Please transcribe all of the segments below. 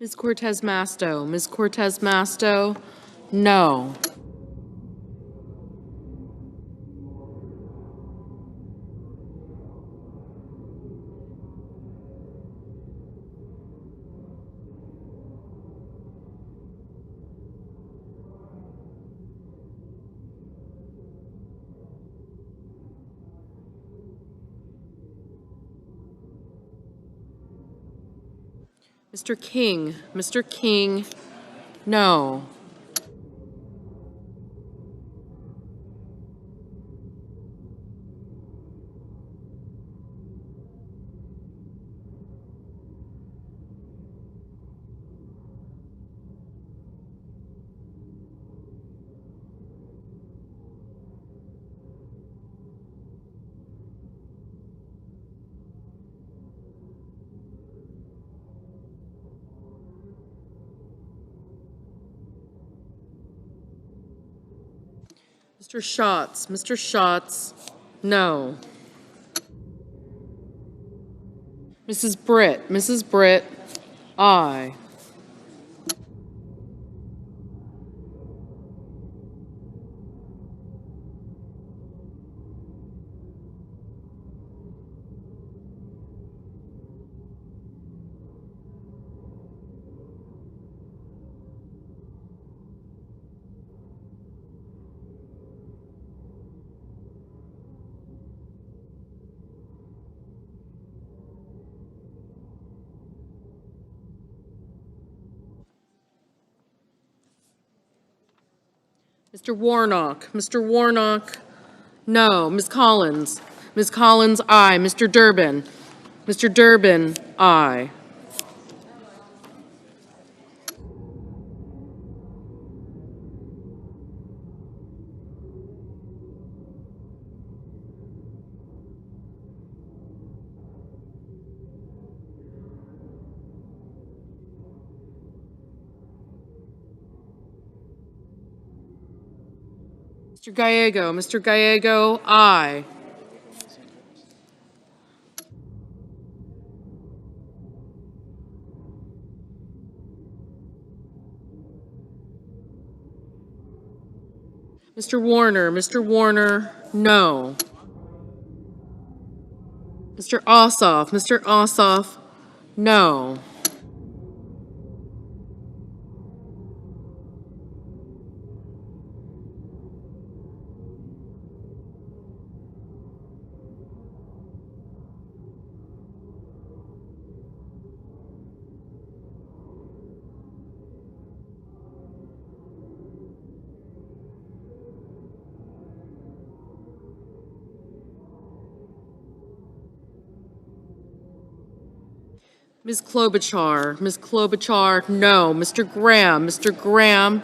Ms. Cortez Masto. Ms. Cortez Masto, no. Mr. King. Mr. King, no. Mr. Schatz. Mr. Schatz, no. Mrs. Britt. Mrs. Britt, aye. Mr. Warnock. Mr. Warnock, no. Ms. Collins. Ms. Collins, aye. Mr. Durbin. Mr. Durbin, aye. Mr. Gallego. Mr. Gallego, aye. Mr. Warner. Mr. Warner, no. Mr. Ossoff. Mr. Ossoff, no. Ms. Klobuchar. Ms. Klobuchar, no. Mr. Graham. Mr. Graham,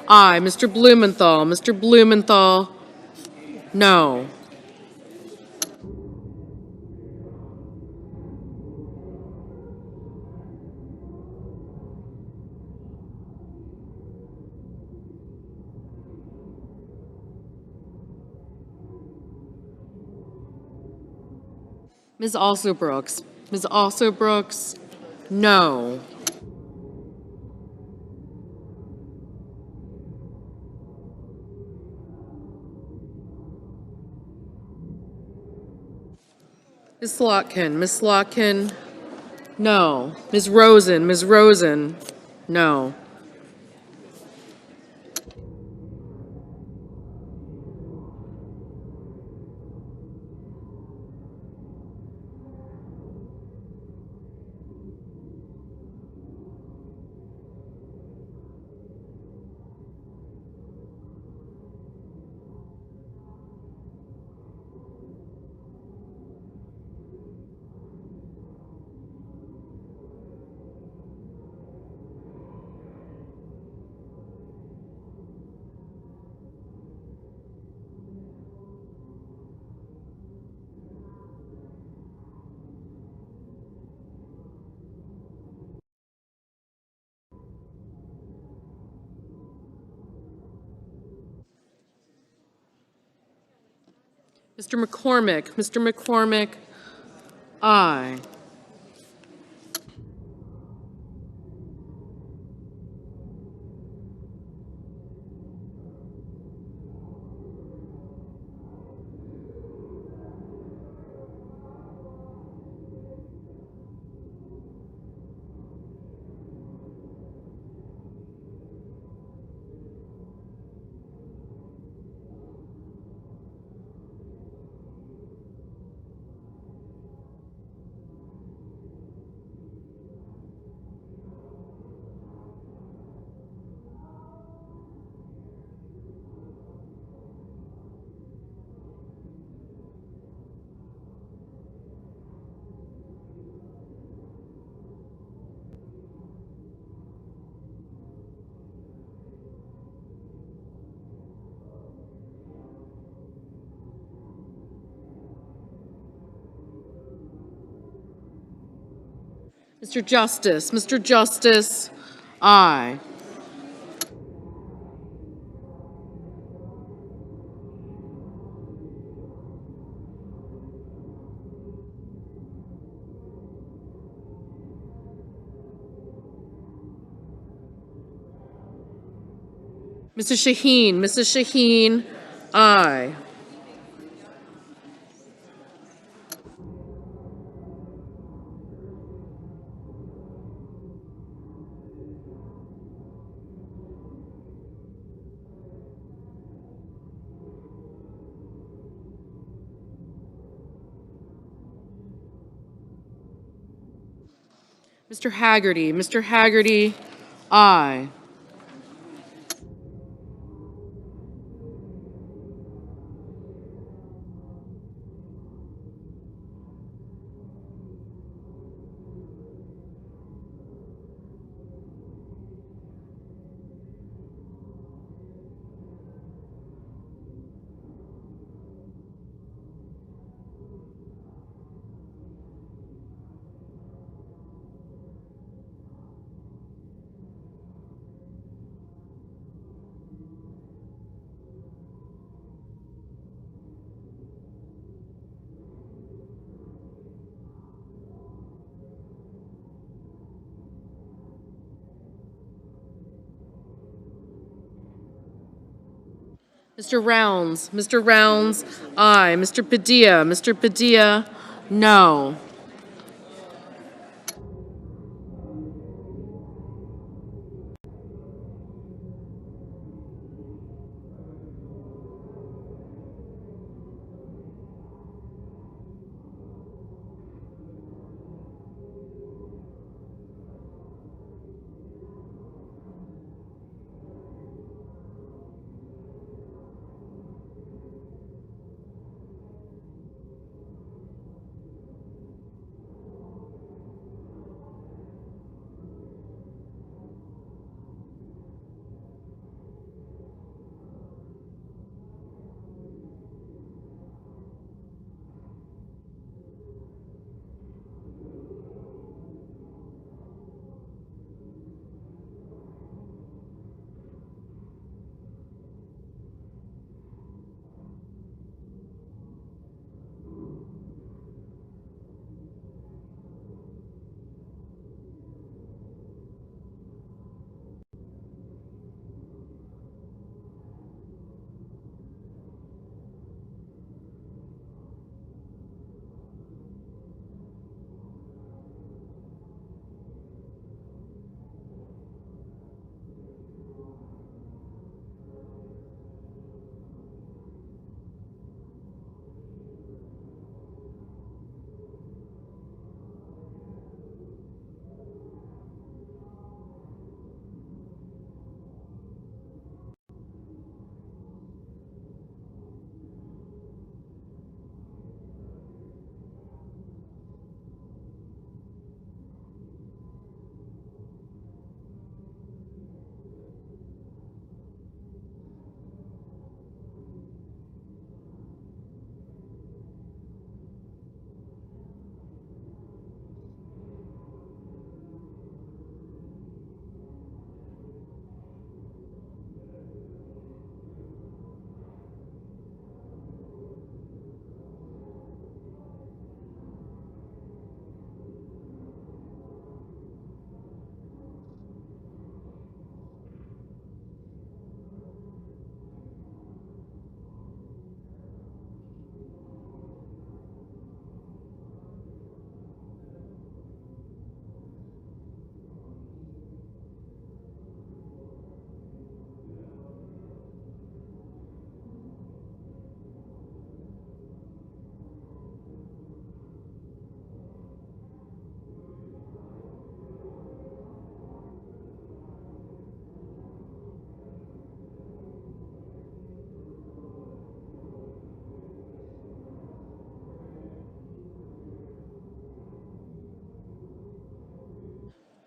aye. Mr. Blumenthal. Mr. Blumenthal, no. Ms. Alsobrooks. Ms. Alsobrooks, no. Ms. Slotkin. Ms. Slotkin, no. Ms. Rosen. Ms. Rosen, no. Mr. McCormick. Mr. McCormick, aye. Mr. Justice, Mr. Justice, aye. Mrs. Shaheen, aye. Mr. Haggerty, aye. Mr. Rounds, aye. Mr. Padilla, no.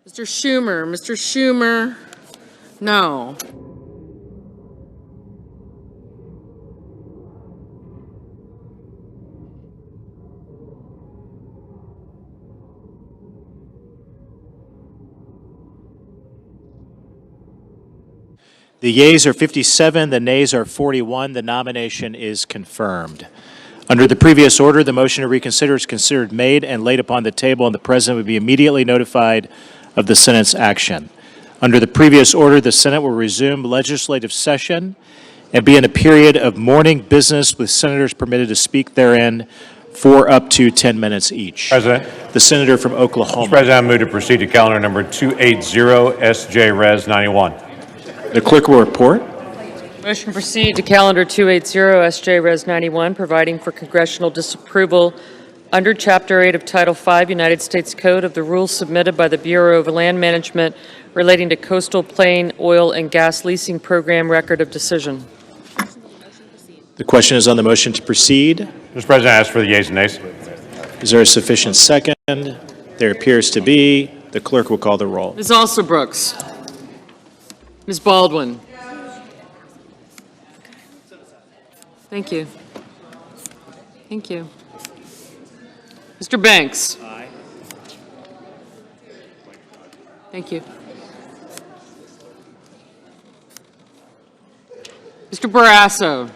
Mr. Schumer, no. The yeas are 57, the nays are 41. The nomination is confirmed. Under the previous order, the motion to reconsider is considered made and laid upon the table, and the President would be immediately notified of the Senate's action. Under the previous order, the Senate will resume legislative session and be in a period of morning business with senators permitted to speak therein for up to 10 minutes each. President. The senator from Oklahoma. Mr. President, I move to proceed to calendar number 280, SJ Res 91. The clerk will report. Motion to proceed to calendar 280, SJ Res 91, providing for congressional disapproval under Chapter 8 of Title 5, United States Code of the rules submitted by the Bureau of Land Management relating to coastal plain oil and gas leasing program record of decision. The question is on the motion to proceed. Mr. President, I ask for the yeas and nays. Is there a sufficient second? There appears to be. The clerk will call the roll. Ms. Alsobrooks. Ms. Baldwin. Thank you. Thank you. Mr. Banks. Aye. Thank you. Mr. Barrasso.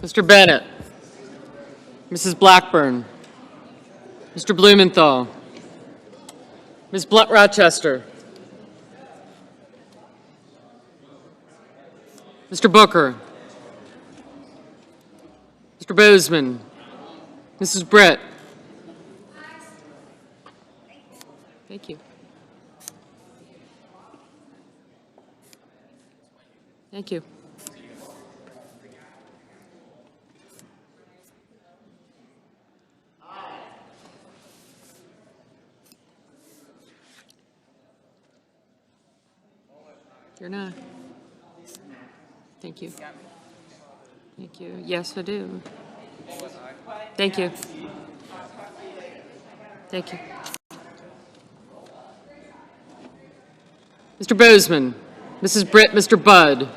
Mr. Bennett. Mrs. Blackburn. Mr. Blumenthal. Ms. Blunt Rochester. Mr. Booker. Mr. Bozeman. Mrs. Britt. Thank you. Thank you. You're not. Thank you. Thank you. Yes, I do. Thank you. Thank you. Mr. Bozeman, Mrs. Britt, Mr. Budd.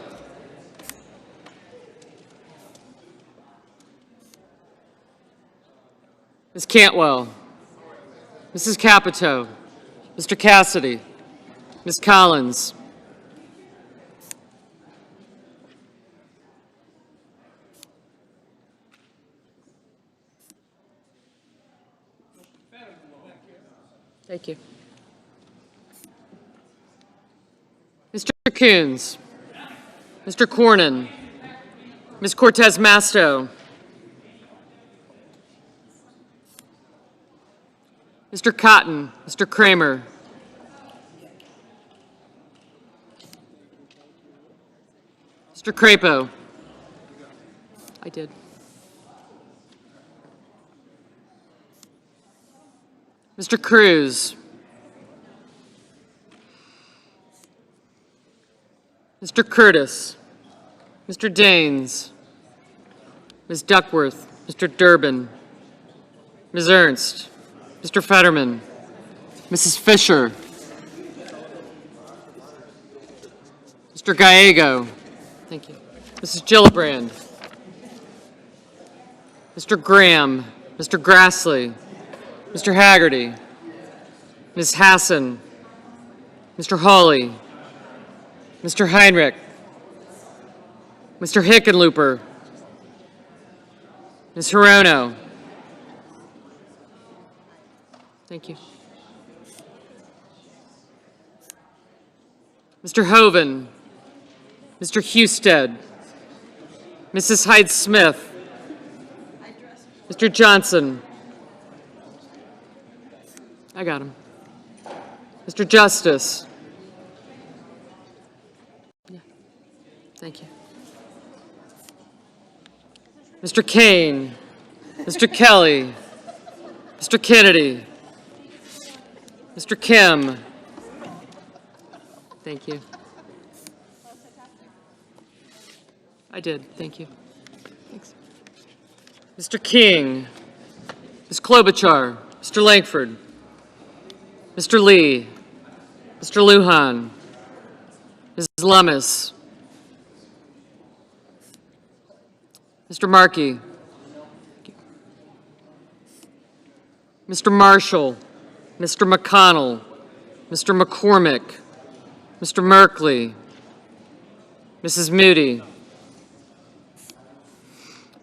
Ms. Cantwell, Mrs. Capito, Mr. Cassidy, Ms. Collins. Thank you. Mr. Coons, Mr. Cornyn, Ms. Cortez Masto, Mr. Cotton, Mr. Kramer, Mr. Crapo. I did. Mr. Cruz. Mr. Curtis. Mr. Daines. Ms. Duckworth. Mr. Durbin. Ms. Ernst. Mr. Fetterman. Mrs. Fisher. Mr. Gallego. Thank you. Mrs. Gillibrand. Mr. Graham. Mr. Grassley. Mr. Haggerty, Ms. Hassan, Mr. Hawley, Mr. Heinrich, Mr. Hickenlooper, Ms. Hirono. Thank you. Mr. Hoven, Mr. Husted, Mrs. Hyde-Smith, Mr. Johnson. I got him. Mr. Justice. Yeah. Thank you. Mr. Kane. Mr. Kelly. Mr. Kennedy. Mr. Kim. Thank you. I did. Thank you. Thanks. Mr. King. Ms. Klobuchar. Mr. Langford. Mr. Lee, Mr. Lujan, Ms. Lummis, Mr. Markey, Mr. Marshall, Mr. McConnell, Mr. McCormick, Mr. Merkley, Mrs. Moody,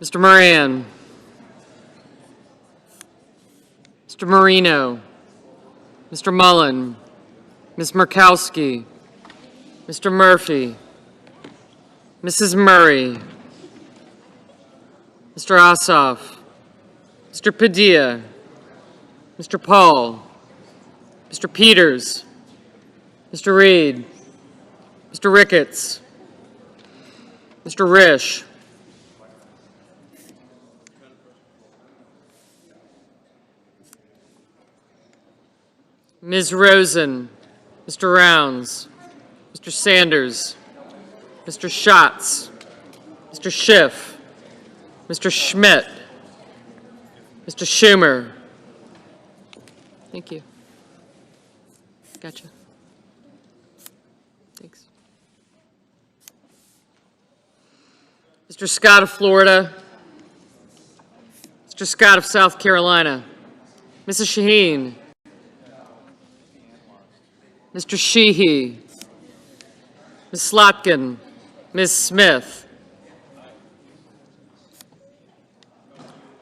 Mr. Moran, Mr. Marino, Mr. Mullen, Ms. Murkowski, Mr. Murphy, Mrs. Murray, Mr. Ossoff, Mr. Padilla, Mr. Paul, Mr. Peters, Mr. Reed, Mr. Ricketts, Mr. Risch, Ms. Rosen, Mr. Rounds, Mr. Sanders, Mr. Schatz, Mr. Schiff, Mr. Schmidt, Mr. Schumer. Thank you. Gotcha. Thanks. Mr. Scott of Florida, Mr. Scott of South Carolina, Mrs. Shaheen, Mr. Sheehy, Ms. Slotkin, Ms. Smith,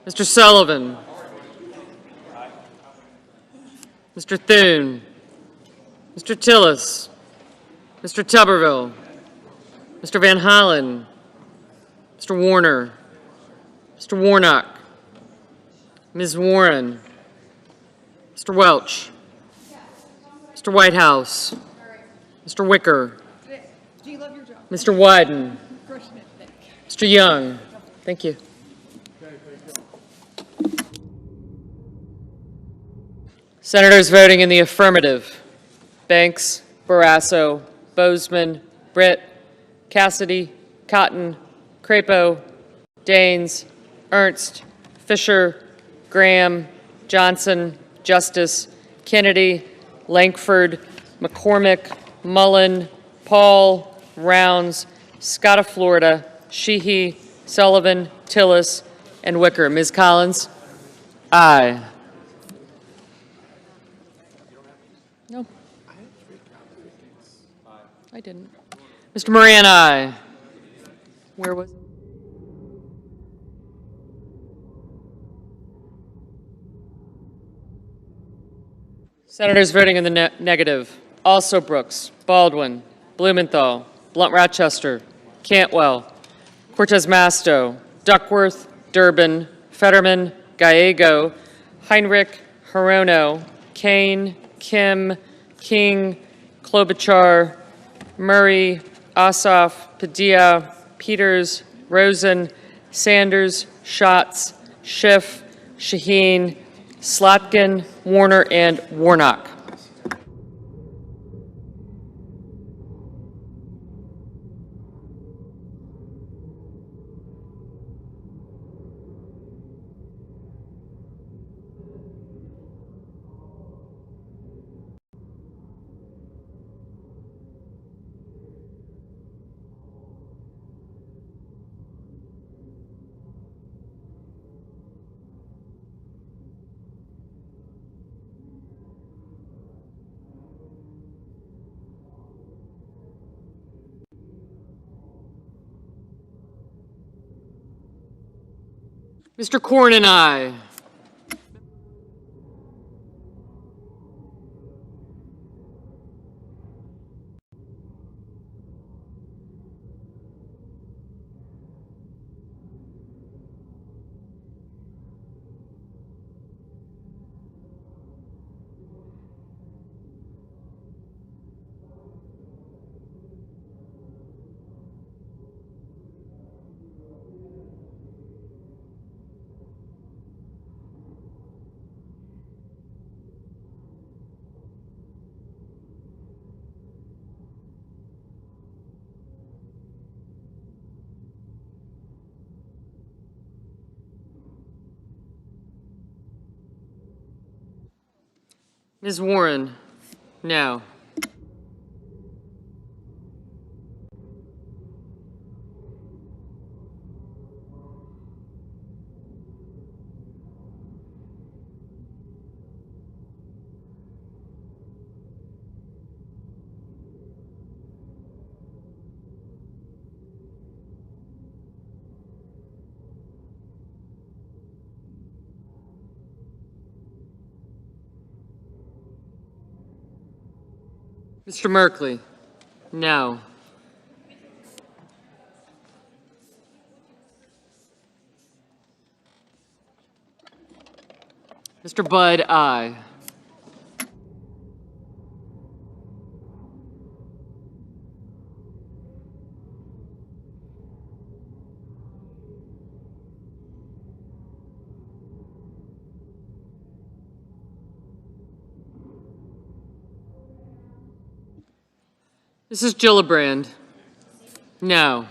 Mr. Sullivan, Mr. Thune, Mr. Tillis, Mr. Tuberville, Mr. Van Hollen, Mr. Warner, Mr. Warnock, Ms. Warren, Mr. Welch, Mr. Whitehouse, Mr. Wicker, Mr. Wyden, Mr. Young. Thank you. Senators voting in the affirmative: Banks, Barrasso, Bozeman, Britt, Cassidy, Cotton, Crapo, Daines, Ernst, Fisher, Graham, Johnson, Justice, Kennedy, Lankford, McCormick, Mullen, Paul, Rounds, Scott of Florida, Sheehy, Sullivan, Tillis, and Wicker. Ms. Collins? Aye. No. I didn't. Mr. Moran, aye. Where was it? Senators voting in the negative: also Brooks, Baldwin, Blumenthal, Blunt-Rochester, Cantwell, Cortez Masto, Duckworth, Durbin, Fetterman, Gallego, Heinrich, Hirono, Kane, Kim, King, Klobuchar, Murray, Ossoff, Padilla, Peters, Rosen, Sanders, Schatz, Schiff, Shaheen, Slotkin, Warner, and Warnock. Mr. Cornyn, aye. Ms. Warren, no. Mr. Merkley? No. Mr. Budd, aye. Mrs. Gillibrand? No.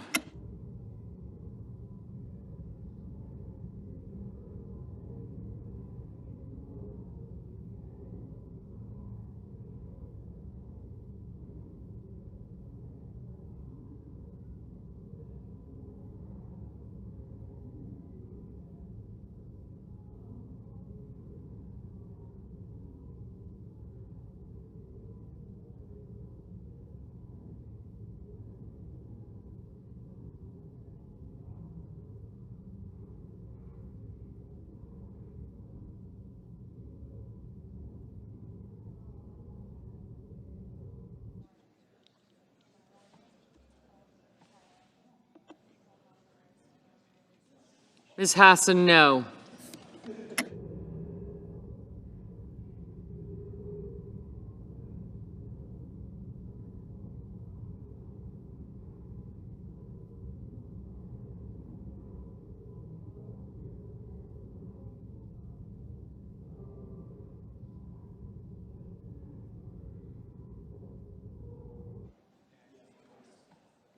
Ms. Hassan, no.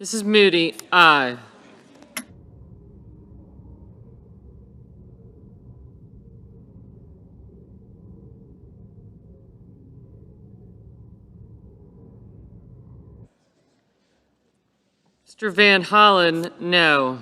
Mrs. Moody, aye. Mr. Van Hollen, no.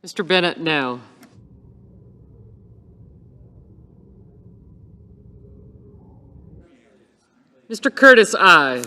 Mr. Bennett, no. Mr. Curtis, aye.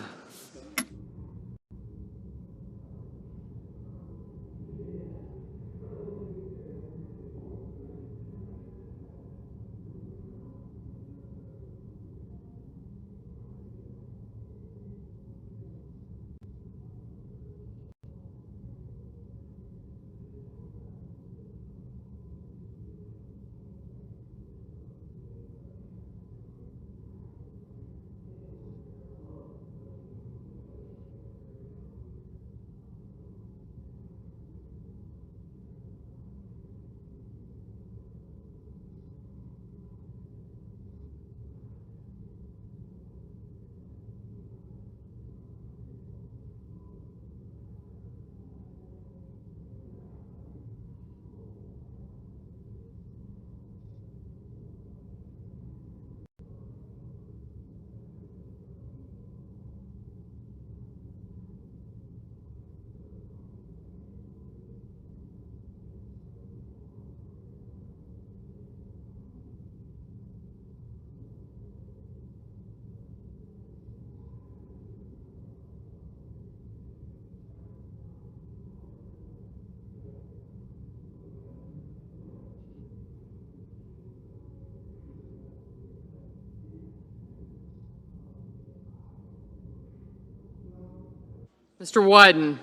Mr. Wyden,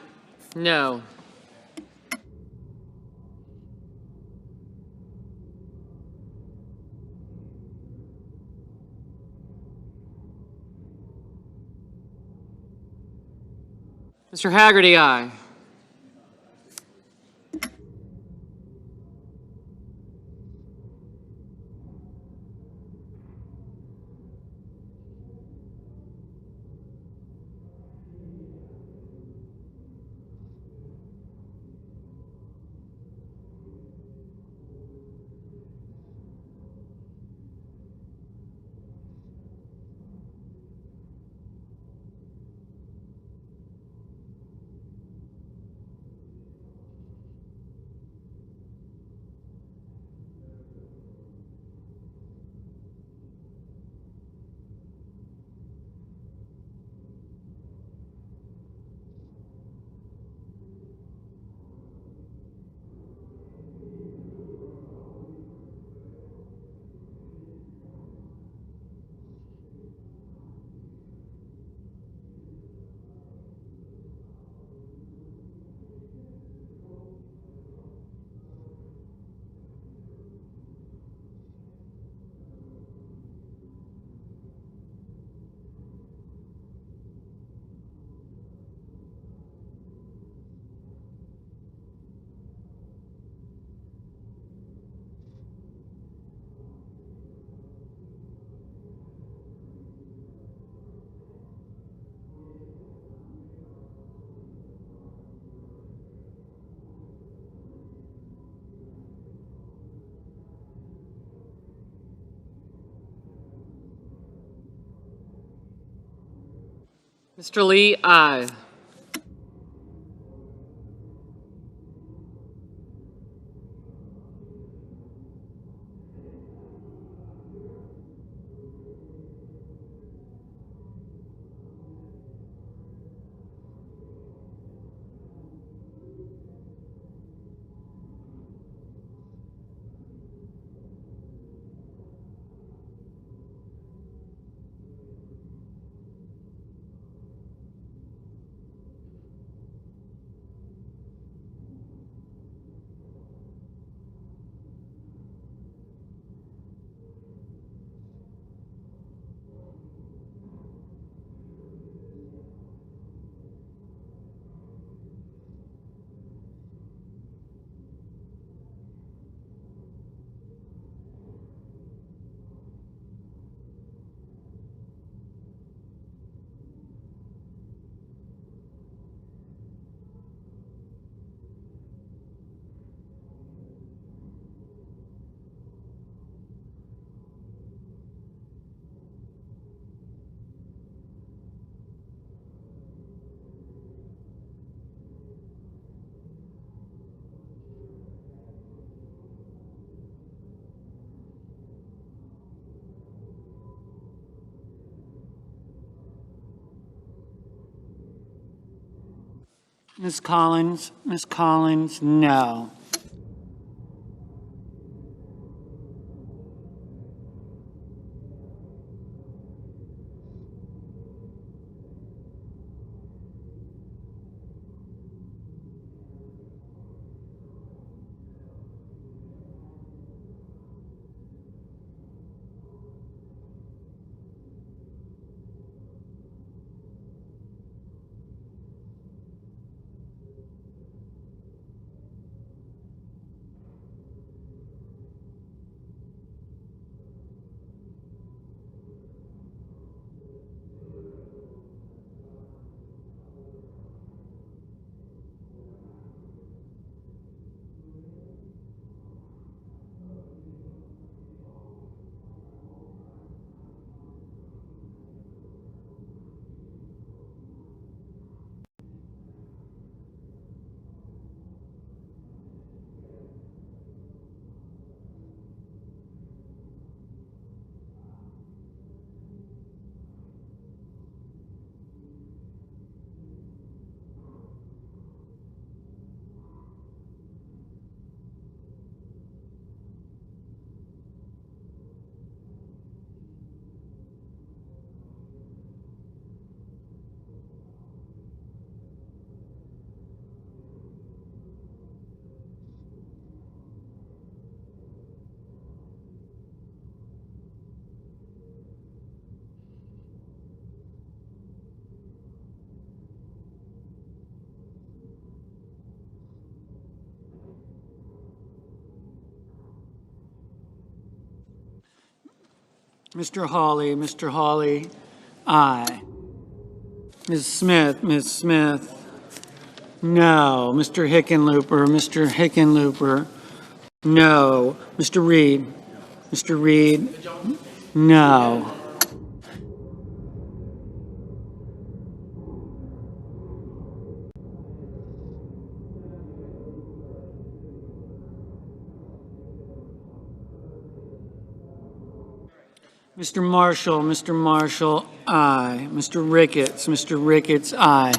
no. Mr. Haggerty, aye. Mr. Lee, aye. Ms. Collins, no. Mr. Hawley, aye. Ms. Smith, no. Mr. Hickenlooper, no. Mr. Reed, no. Mr. Marshall, aye. Mr. Ricketts, aye.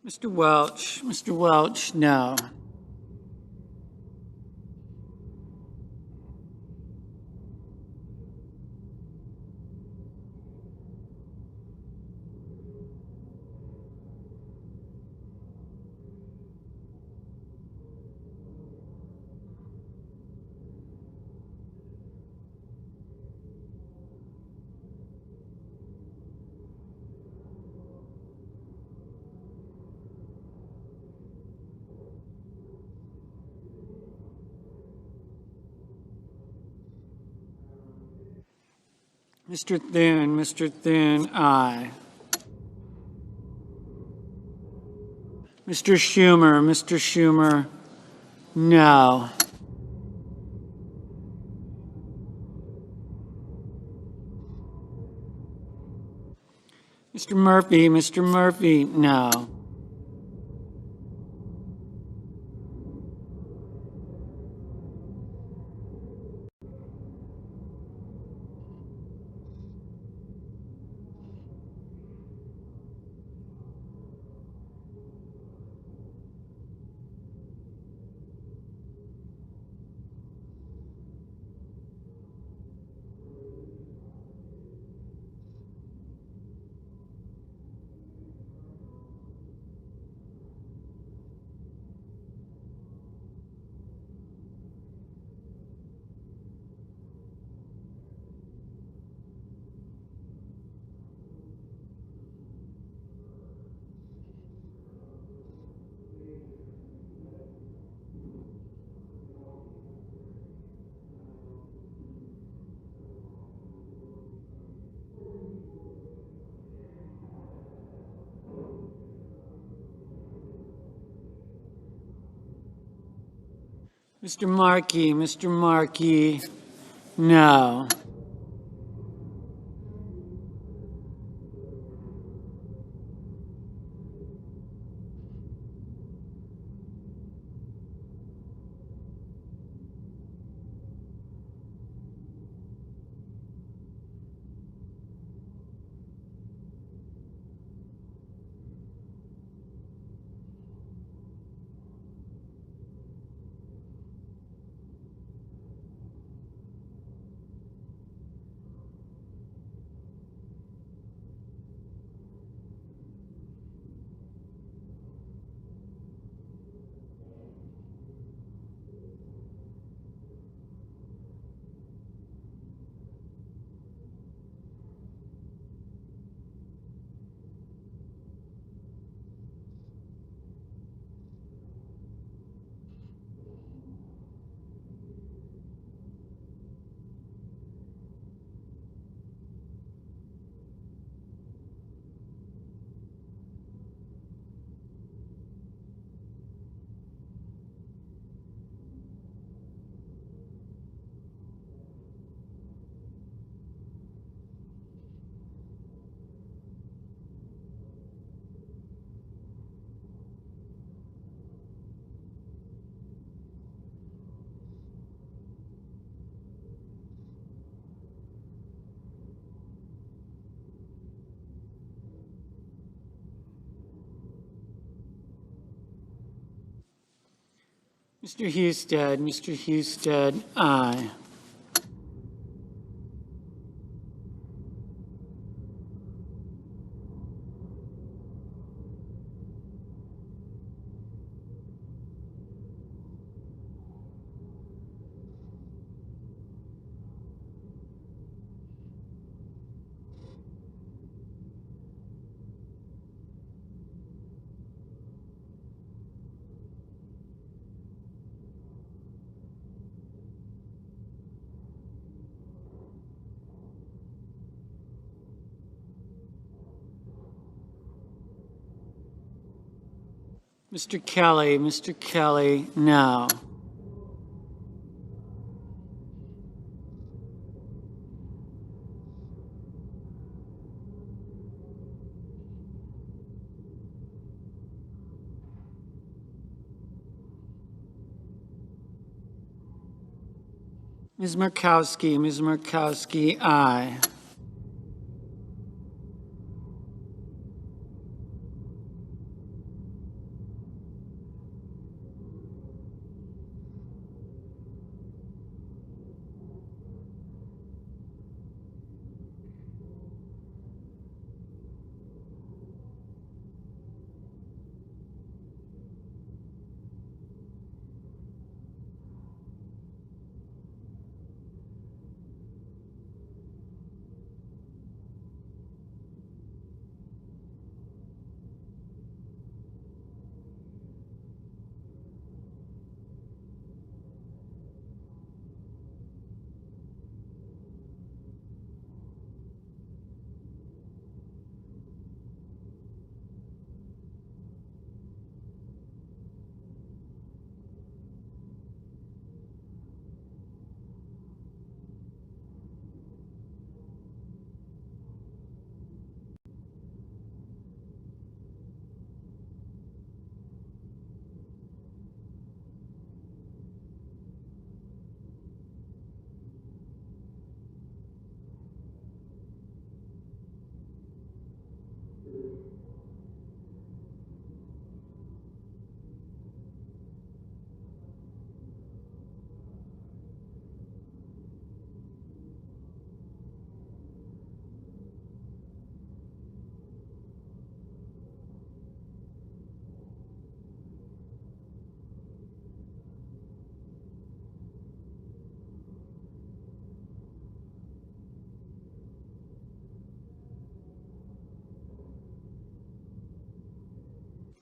Mr. Welch, no. Mr. Thune, aye. Mr. Schumer, no. Mr. Murphy, no. Mr. Markey, no. Mr. Husted, aye. Mr. Kelly, no. Ms. Murkowski, aye.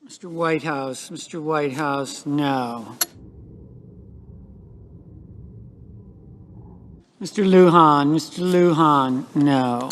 Mr. Whitehouse, no. Mr. Lujan, no.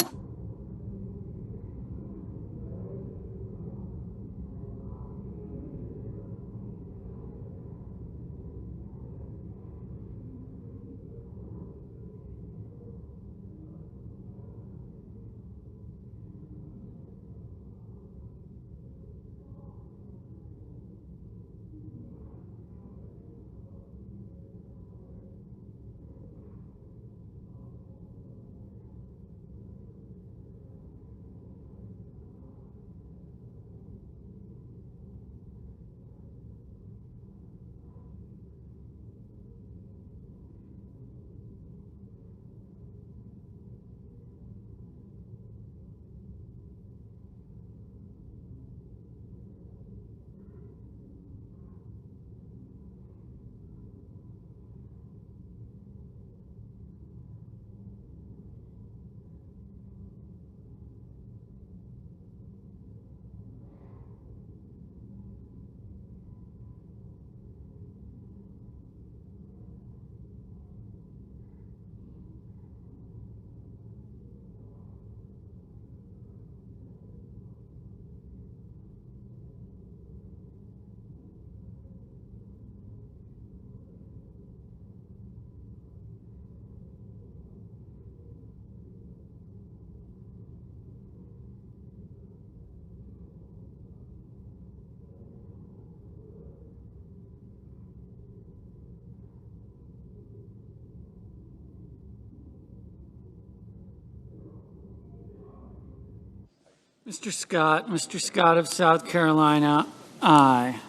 Mr. Scott of South Carolina, aye.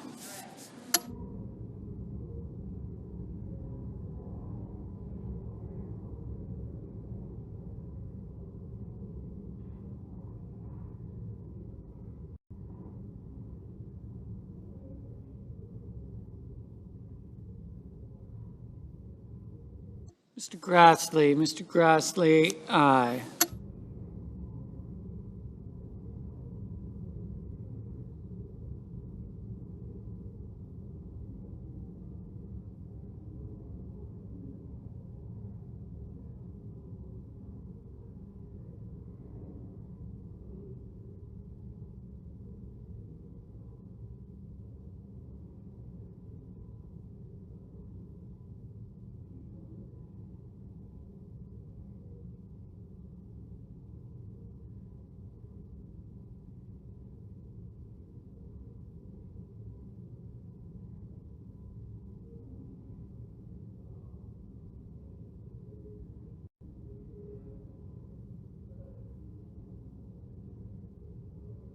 Mr. Grassley, aye.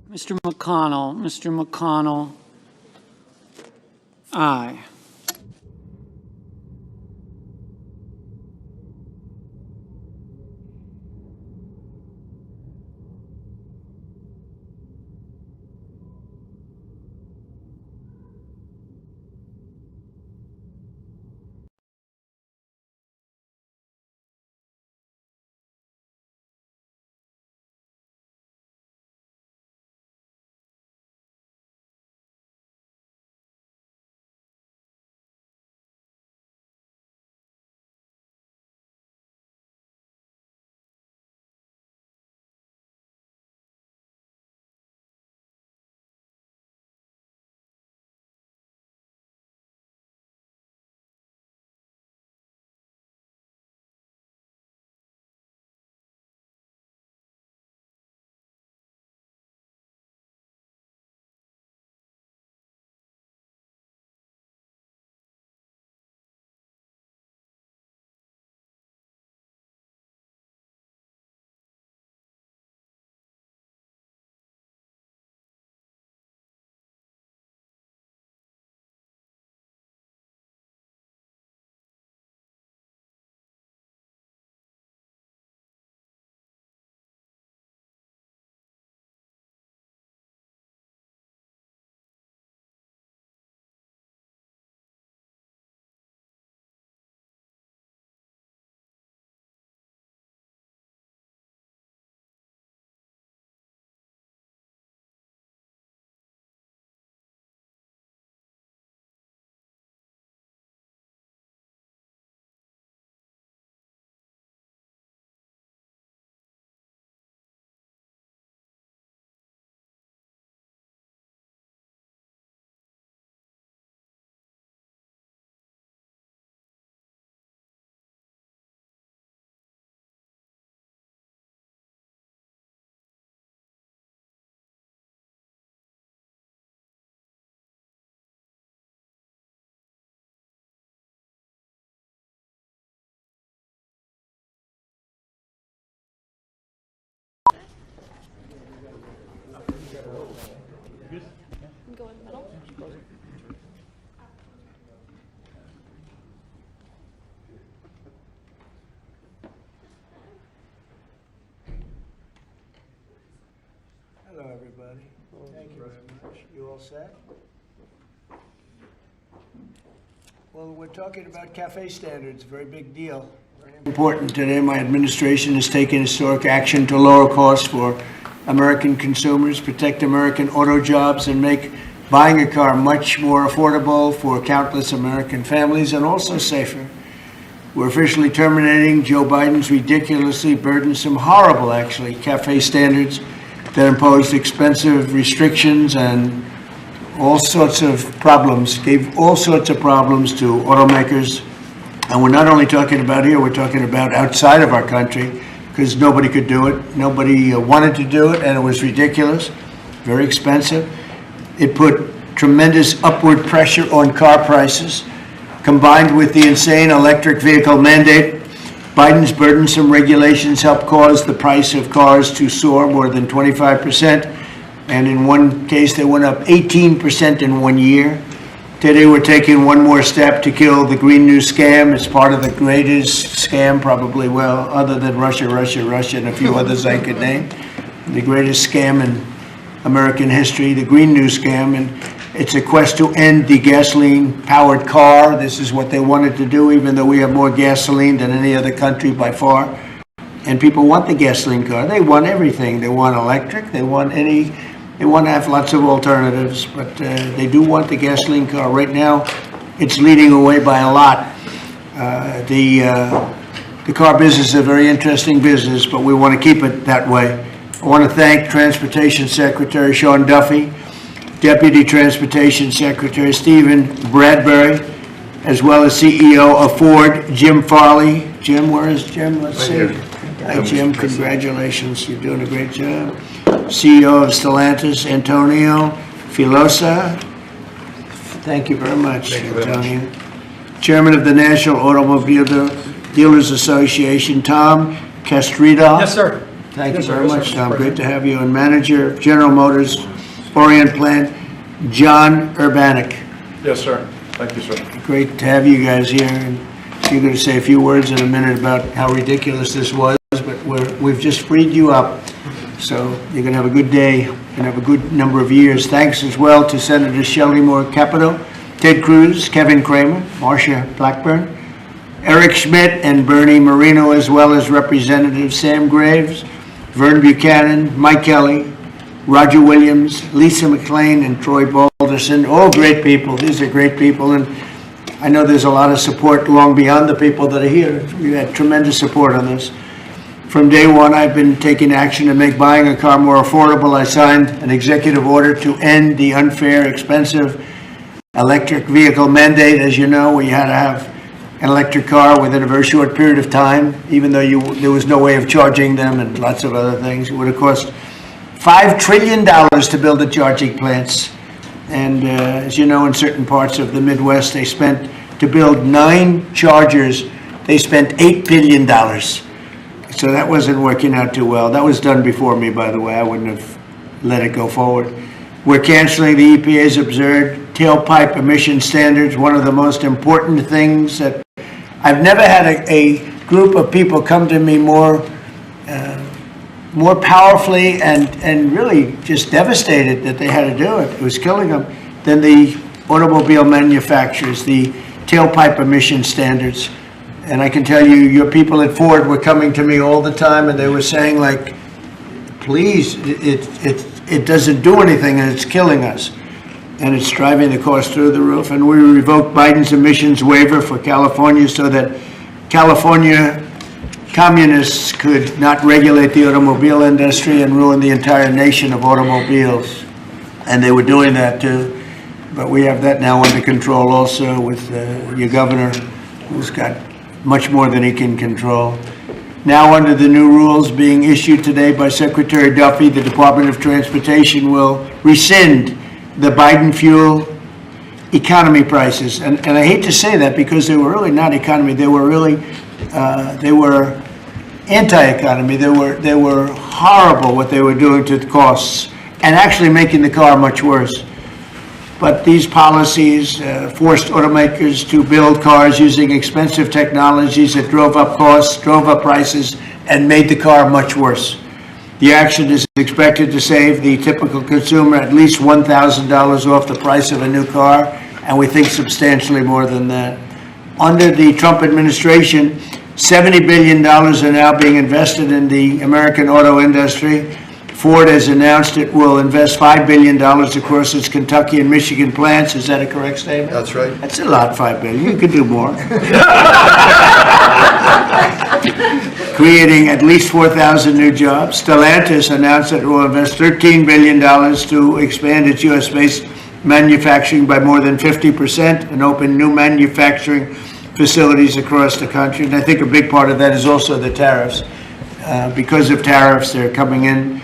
Mr. McConnell, aye. Hello, everybody. Thank you very much. You all set? Well, we're talking about cafe standards, a very big deal. Very important today. My administration has taken historic action to lower costs for American consumers, protect American auto jobs, and make buying a car much more affordable for countless American families and also safer. We're officially terminating Joe Biden's ridiculously burdensome, horrible, actually, cafe standards that imposed expensive restrictions and all sorts of problems, gave all sorts of problems to automakers. And we're not only talking about here, we're talking about outside of our country, because nobody could do it. Nobody wanted to do it, and it was ridiculous, very expensive. It put tremendous upward pressure on car prices, combined with the insane electric vehicle mandate. Biden's burdensome regulations helped cause the price of cars to soar more than 25%, and in one case they went up 18% in 1 year. Today we're taking one more step to kill the Green New scam. It's part of the greatest scam, probably, well, other than Russia, and a few others I could name. The greatest scam in American history, the Green New scam. And It's a quest to end the gasoline-powered car. This is what they wanted to do, even though we have more gasoline than any other country by far. And people want the gasoline car. They want everything. They want electric. They want to have lots of alternatives, but they do want the gasoline car. Right now, it's leading away by a lot. The car business is a very interesting business, but we want to keep it that way. I want to thank Transportation Secretary Sean Duffy, Deputy Transportation Secretary Stephen Bradbury, as well as CEO of Ford, Jim Farley. Jim, where is Jim? Let's see. Hi, Jim. Congratulations. You're doing a great job. CEO of Stellantis, Antonio Filosa. Thank you very much, Antonio. Chairman of the National Automobile Dealers Association, Tom Castrida. Yes, sir. Thank you very much, Tom. Great to have you. And Manager of General Motors Orient Plant, John Urbanek. Yes, sir. Thank you, sir. Great to have you guys here. And you're going to say a few words in a minute about how ridiculous this was, but we've just freed you up. So you're going to have a good day and have a good number of years. Thanks as well to Senator Shelley Moore Capito, Ted Cruz, Kevin Kramer, Marcia Blackburn, Eric Schmidt, and Bernie Marino, as well as Representatives Sam Graves, Vern Buchanan, Mike Kelly, Roger Williams, Lisa McLean, and Troy Balderson. All great people. These are great people, and I know there's a lot of support long beyond the people that are here. We had tremendous support on this. From day one, I've been taking action to make buying a car more affordable. I signed an executive order to end the unfair, expensive electric vehicle mandate. As you know, we had to have an electric car within a very short period of time, even though there was no way of charging them and lots of other things. It would have cost $5 trillion to build the charging plants. And as you know, in certain parts of the Midwest, they spent, to build 9 chargers, they spent $8 billion. So that wasn't working out too well. That was done before me, by the way. I wouldn't have let it go forward. We're canceling the EPA's absurd tailpipe emission standards, one of the most important things that I've never had a group of people come to me more powerfully and really just devastated that they had to do it. It was killing them than the automobile manufacturers, the tailpipe emission standards. And I can tell you, your people at Ford were coming to me all the time, and they were saying, like, please, it doesn't do anything, and it's killing us. And it's driving the cost through the roof. And we revoked Biden's emissions waiver for California so that California communists could not regulate the automobile industry and ruin the entire nation of automobiles. And they were doing that too. But we have that now under control also with your governor, who's got much more than he can control. Now, under the new rules being issued today by Secretary Duffy, the Department of Transportation will rescind the Biden fuel economy prices. And I hate to say that because they were really not economy. They were really, they were anti-economy. They were horrible what they were doing to the costs and actually making the car much worse. But these policies forced automakers to build cars using expensive technologies that drove up costs, drove up prices, and made the car much worse. The action is expected to save the typical consumer at least $1,000 off the price of a new car, and we think substantially more than that. Under the Trump administration, $70 billion are now being invested in the American auto industry. Ford has announced it will invest $5 billion across its Kentucky and Michigan plants. Is that a correct statement? That's right. That's a lot, $5 billion. You could do more. Creating at least 4,000 new jobs. Stellantis announced that it will invest $13 billion to expand its U.S.-based manufacturing by more than 50% and open new manufacturing facilities across the country. And I think a big part of that is also the tariffs. Because of tariffs, they're coming in.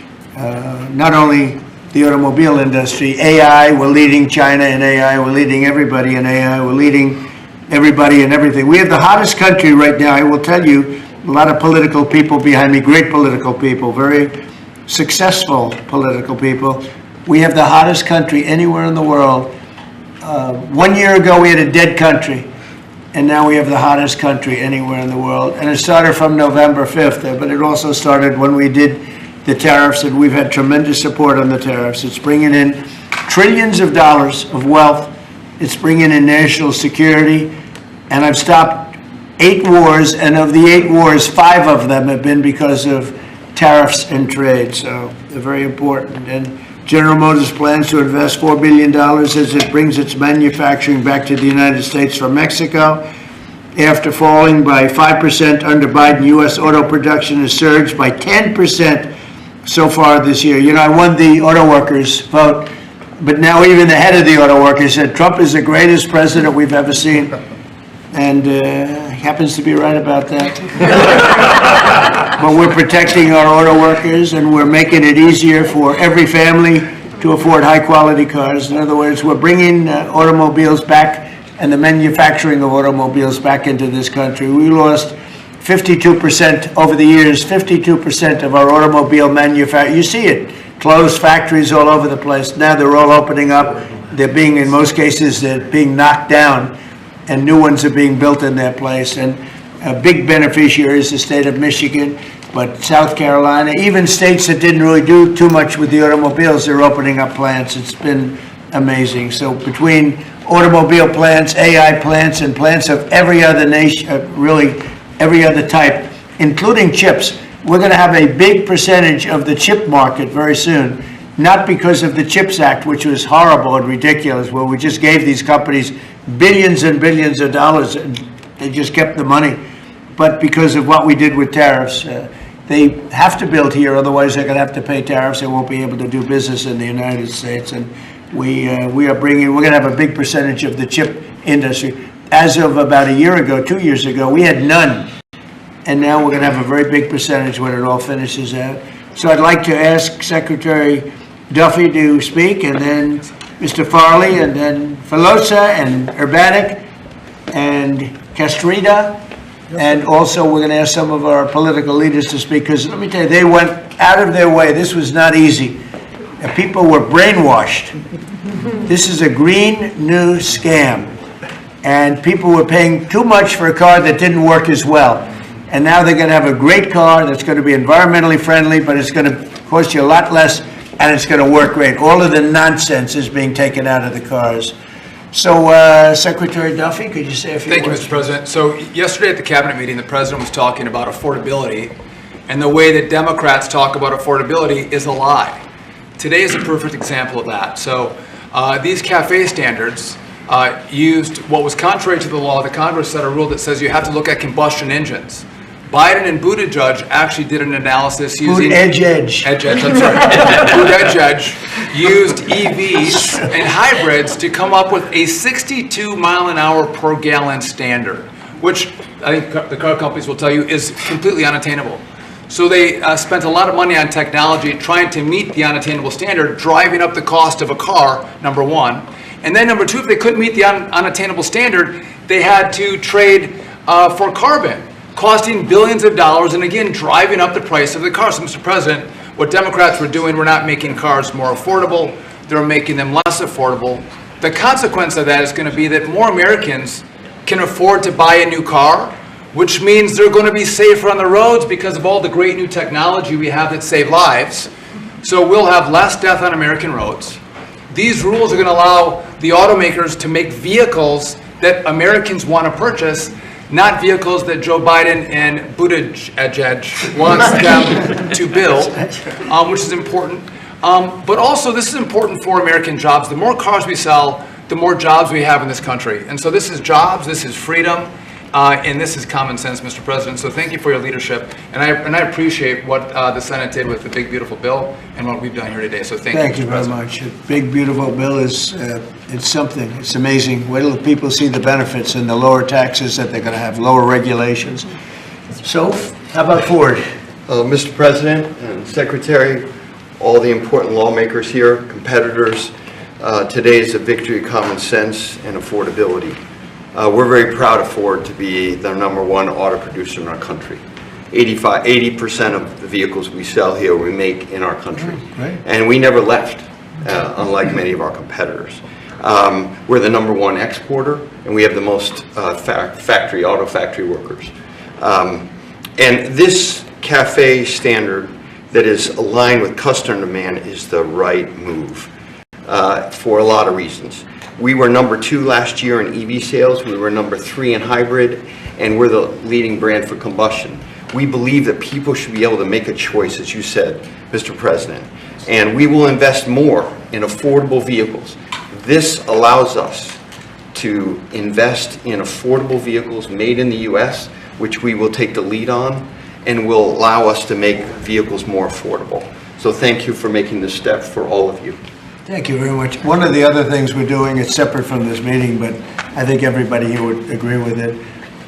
Not only the automobile industry, AI, we're leading China in AI, we're leading everybody in AI, we're leading everybody in everything. We have the hottest country right now. I will tell you, a lot of political people behind me, great political people, very successful political people. We have the hottest country anywhere in the world. 1 year ago, we had a dead country, and now we have the hottest country anywhere in the world. And it started from November 5th, but it also started when we did the tariffs, and we've had tremendous support on the tariffs. It's bringing in trillions of dollars of wealth. It's bringing in national security. And I've stopped 8 wars, and of the 8 wars, 5 of them have been because of tariffs and trade. So they're very important. And General Motors plans to invest $4 billion as it brings its manufacturing back to the United States from Mexico. After falling by 5% under Biden, U.S. auto production has surged by 10% so far this year. You know, I won the auto workers vote, but now even the head of the auto workers said Trump is the greatest president we've ever seen. And he happens to be right about that. But we're protecting our auto workers, and we're making it easier for every family to afford high-quality cars. In other words, we're bringing automobiles back and the manufacturing of automobiles back into this country. We lost 52% over the years, 52% of our automobile manufacturing. You see it, closed factories all over the place. Now they're all opening up. They're being, in most cases, they're being knocked down, and new ones are being built in their place. And a big beneficiary is the state of Michigan, but South Carolina, even states that didn't really do too much with the automobiles, they're opening up plants. It's been amazing. So between automobile plants, AI plants, and plants of every other nation, really every other type, including chips, we're going to have a big percentage of the chip market very soon. Not because of the CHIPS Act, which was horrible and ridiculous, where we just gave these companies billions and billions of dollars, and they just kept the money, but because of what we did with tariffs. They have to build here, otherwise they're going to have to pay tariffs. They won't be able to do business in the United States. And we're going to have a big percentage of the chip industry. As of about a year ago, 2 years ago, we had none. And now we're going to have a very big percentage when it all finishes out. So I'd like to ask Secretary Duffy to speak, and then Mr. Farley, and then Filosa, and Urbanik, and Castrita. And also, we're going to ask some of our political leaders to speak, because let me tell you, they went out of their way. This was not easy. And people were brainwashed. This is a green new scam. And people were paying too much for a car that didn't work as well. And now they're going to have a great car that's going to be environmentally friendly, but it's going to cost you a lot less, and it's going to work great. All of the nonsense is being taken out of the cars. So, Secretary Duffy, could you say a few words? Thank you, Mr. President. So yesterday at the cabinet meeting, the president was talking about affordability, and the way that Democrats talk about affordability is a lie. Today is a perfect example of that. So these CAFE standards used what was contrary to the law. The Congress set a rule that says you have to look at combustion engines. Biden and Buttigieg actually did an analysis using... Buttigieg, I'm sorry. Buttigieg used EVs and hybrids to come up with a 62 mile an hour per gallon standard, which I think the car companies will tell you is completely unattainable. So they spent a lot of money on technology trying to meet the unattainable standard, driving up the cost of a car, number one. And then number two, if they couldn't meet the unattainable standard, they had to trade for carbon, costing billions of dollars, and again, driving up the price of the car. So, Mr. President, what Democrats were doing were not making cars more affordable, they were making them less affordable. The consequence of that is going to be that more Americans can afford to buy a new car, which means they're going to be safer on the roads because of all the great new technology we have that save lives. So we'll have less death on American roads. These rules are going to allow the automakers to make vehicles that Americans want to purchase, not vehicles that Joe Biden and Buttigieg wants them to build, which is important. But also, this is important for American jobs. The more cars we sell, the more jobs we have in this country. And so this is jobs, this is freedom, and this is common sense, Mr. President. So thank you for your leadership. And I appreciate what the Senate did with the big, beautiful bill and what we've done here today. So thank you, Mr. Very much. A big, beautiful bill is it's something. It's amazing. Wait till people see the benefits and the lower taxes that they're going to have, lower regulations. So, how about Ford? Mr. President and Secretary, all the important lawmakers here, competitors, today is a victory of common sense and affordability. We're very proud of Ford to be the #1 auto producer in our country. 80% of the vehicles we sell here we make in our country. Right. And we never left, unlike many of our competitors. We're the #1 exporter, and we have the most auto factory workers. And this CAFE standard that is aligned with customer demand is the right move. for a lot of reasons. We were number 2 last year in EV sales, we were number 3 in hybrid, and we're the leading brand for combustion. We believe that people should be able to make a choice, as you said, Mr. President, and we will invest more in affordable vehicles. This allows us to invest in affordable vehicles made in the U.S., which we will take the lead on, and will allow us to make vehicles more affordable. So thank you for making this step for all of you. Thank you very much. One of the other things we're doing, it's separate from this meeting, but I think everybody here would agree with it.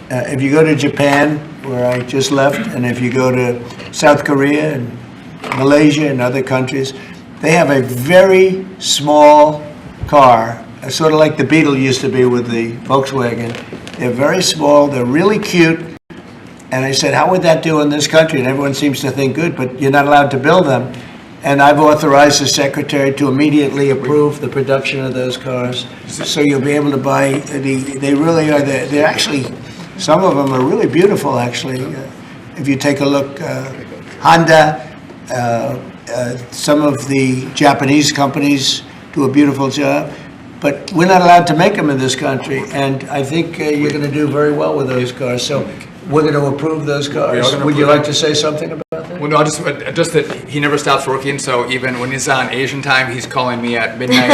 If you go to Japan, where I just left, and if you go to South Korea and Malaysia and other countries, they have a very small car, sort of like the Beetle used to be with the Volkswagen. They're very small, they're really cute, and I said, how would that do in this country? And everyone seems to think good, but you're not allowed to build them. And I've authorized the Secretary to immediately approve the production of those cars. So you'll be able to buy, they really are, they're actually, some of them are really beautiful, actually. If you take a look, Honda, some of the Japanese companies do a beautiful job. But we're not allowed to make them in this country, and I think you're going to do very well with those cars. So we're going to approve those cars. Would you like to say something about that? Well, no, just that he never stops working, so even when he's on Asian time, he's calling me at midnight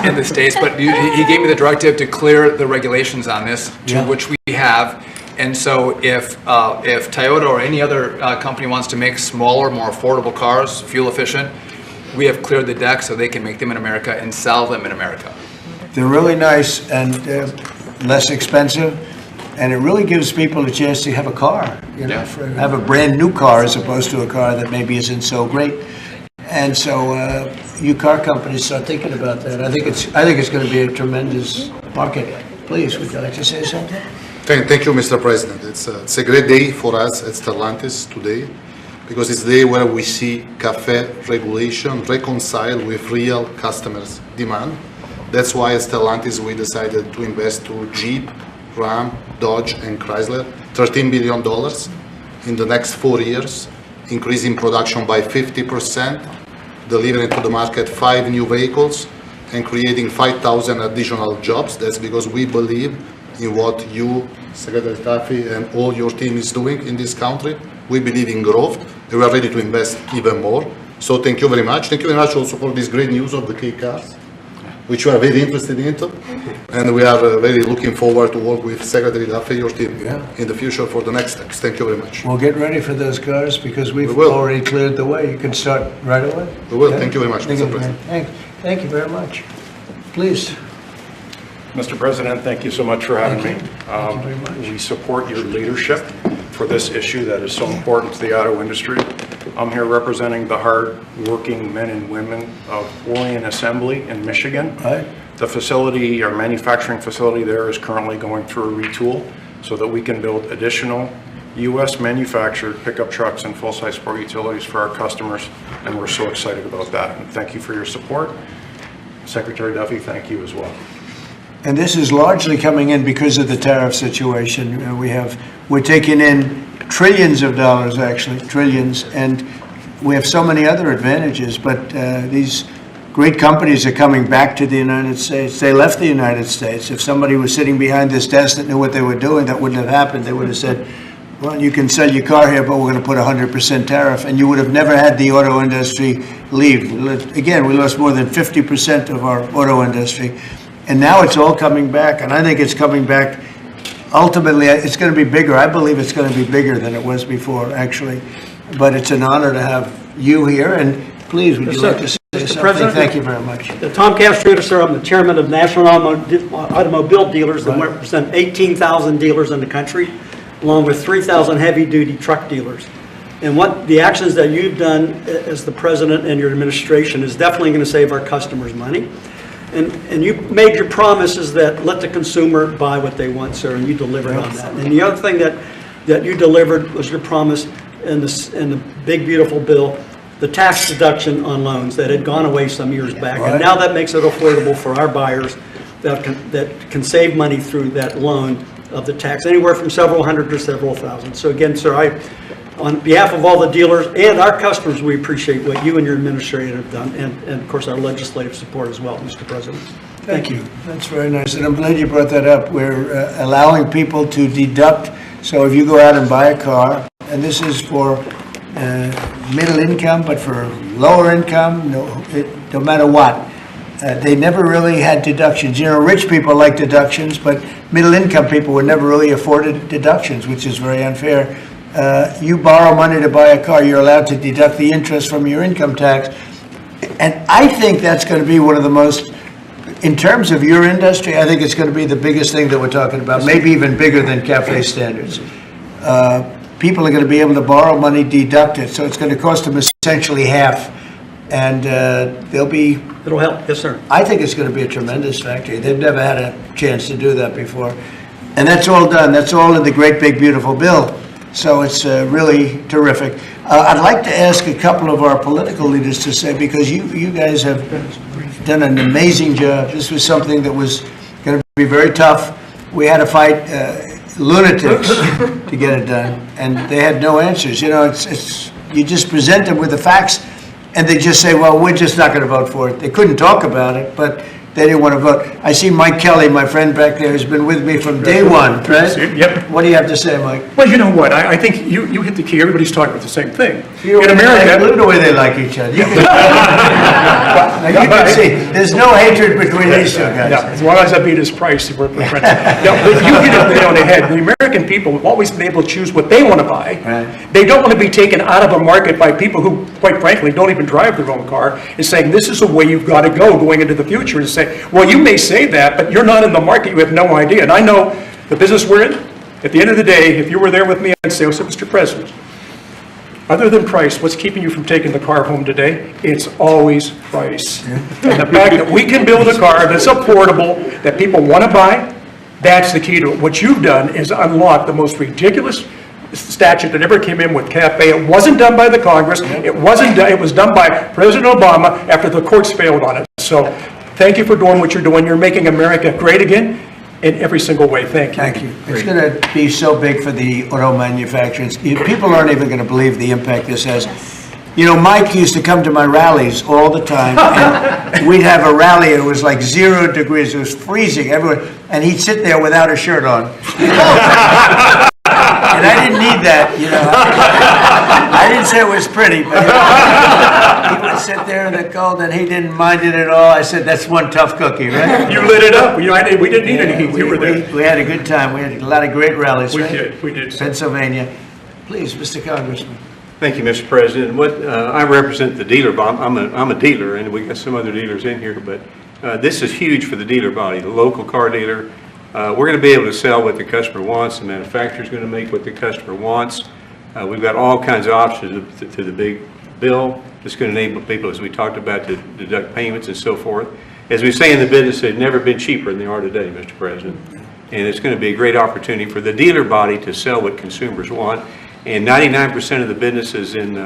in the States. But he gave me the directive to clear the regulations on this, which we have. And so if Toyota or any other company wants to make smaller, more affordable cars, fuel efficient, we have cleared the deck so they can make them in America and sell them in America. They're really nice and less expensive, and it really gives people a chance to have a car, you know, have a brand new car as opposed to a car that maybe isn't so great. And so you car companies start thinking about that. I think it's going to be a tremendous market. Please, would you like to say something? Thank you, Mr. President. It's a great day for us at Stellantis today, because it's the day where we see CAFE regulation reconcile with real customers' demand. That's why at Stellantis we decided to invest to Jeep, Ram, Dodge, and Chrysler $13 billion in the next 4 years, increasing production by 50%, delivering to the market 5 new vehicles, and creating 5,000 additional jobs. That's because we believe in what you, Secretary Duffy, and all your team is doing in this country. We believe in growth, and we are ready to invest even more. So thank you very much. Thank you very much also for this great news of the K cars, which we are very interested in, and we are very looking forward to work with Secretary Duffy, your team, in the future for the next steps. Thank you very much. We'll get ready for those cars because we've already cleared the way. You can start right away. We will. Thank you very much, Mr. President. Thank you very much. Please. Mr. President, thank you so much for having me. Thank you very much. We support your leadership for this issue that is so important to the auto industry. I'm here representing the hard-working men and women of Orion Assembly in Michigan. Right. The facility, our manufacturing facility there, is currently going through a retool so that we can build additional U.S. manufactured pickup trucks and full-size sport utilities for our customers, and we're so excited about that. And thank you for your support. Secretary Duffy, thank you as well. And this is largely coming in because of the tariff situation. We're taking in trillions of dollars, actually, trillions, and we have so many other advantages, but these great companies are coming back to the United States. They left the United States. If somebody was sitting behind this desk that knew what they were doing, that wouldn't have happened. They would have said, well, you can sell your car here, but we're going to put 100% tariff, and you would have never had the auto industry leave. Again, we lost more than 50% of our auto industry, and now it's all coming back, and I think it's coming back. Ultimately, it's going to be bigger. I believe it's going to be bigger than it was before, actually. But it's an honor to have you here, and please, would you like to say something? President, thank you very much. Tom Castruda, sir. I'm the chairman of National Automobile Dealers that represent 18,000 dealers in the country, along with 3,000 heavy-duty truck dealers. And what the actions that you've done as the president and your administration is definitely going to save our customers money. And you made your promises that let the consumer buy what they want, sir, and you delivered on that. And the other thing that you delivered was your promise in the big, beautiful bill, the tax deduction on loans that had gone away some years back. And now that makes it affordable for our buyers that can save money through that loan of the tax, anywhere from several hundred to several thousand. So again, sir, On behalf of all the dealers and our customers, we appreciate what you and your administration have done, and of course, our legislative support as well, Mr. President. Thank you. That's very nice, and I'm glad you brought that up. We're allowing people to deduct, so if you go out and buy a car, and this is for middle income, but for lower income, no matter what, they never really had deductions. You know, rich people like deductions, but middle income people were never really afforded deductions, which is very unfair. You borrow money to buy a car, you're allowed to deduct the interest from your income tax. And I think that's going to be one of the most, in terms of your industry, I think it's going to be the biggest thing that we're talking about, maybe even bigger than cafe standards. People are going to be able to borrow money, deduct it, so it's going to cost them essentially half. And they'll be... It'll help, yes, sir. I think it's going to be a tremendous factory. They've never had a chance to do that before. And that's all done. That's all in the great, big, beautiful bill. So it's really terrific. I'd like to ask a couple of our political leaders to say, because you guys have done an amazing job. This was something that was going to be very tough. We had to fight lunatics to get it done, and they had no answers. You know, it's you just present them with the facts, and they just say, well, we're just not going to vote for it. They couldn't talk about it, but they didn't want to vote. I see Mike Kelly, my friend back there, has been with me from day one, right? Yep. What do you have to say, Mike? Well, you know what? I think you hit the key. Everybody's talking about the same thing. In America, look at the way they like each other. You can see, there's no hatred between these two guys. Yeah, as long as I beat his price, we're friends. No, but you hit it right on the head. The American people have always been able to choose what they want to buy. Right. They don't want to be taken out of a market by people who, quite frankly, don't even drive their own car, and saying this is the way you've got to go going into the future, and say, well, you may say that, but you're not in the market, you have no idea. And I know the business we're in, at the end of the day, if you were there with me, I'd say, oh, so Mr. President, other than price, what's keeping you from taking the car home today? It's always price. And the fact that we can build a car that's affordable, that people want to buy, that's the key to it. What you've done is unlock the most ridiculous statute that ever came in with CAFE. It wasn't done by the Congress. It was done by President Obama after the courts failed on it. So thank you for doing what you're doing. You're making America great again in every single way. Thank you. Thank you. It's going to be so big for the auto manufacturers. People aren't even going to believe the impact this has. You know, Mike used to come to my rallies all the time, and we'd have a rally, and it was like 0 degrees. It was freezing everywhere, and he'd sit there without a shirt on. And I didn't need that, you know. I didn't say it was pretty, but he would sit there in the cold, and he didn't mind it at all. I said, that's one tough cookie, right? You lit it up. You know, we didn't need any heat. We were there. We had a good time. We had a lot of great rallies, We right? did. We did. Pennsylvania. Please, Mr. Congressman. Thank you, Mr. President. I represent the dealer body. I'm a dealer, and we got some other dealers in here, but this is huge for the dealer body, the local car dealer. We're going to be able to sell what the customer wants. The manufacturer's going to make what the customer wants. We've got all kinds of options to the big bill. It's going to enable people, as we talked about, to deduct payments and so forth. As we say in the business, they've never been cheaper than they are today, Mr. President. And it's going to be a great opportunity for the dealer body to sell what consumers want. And 99% of the businesses in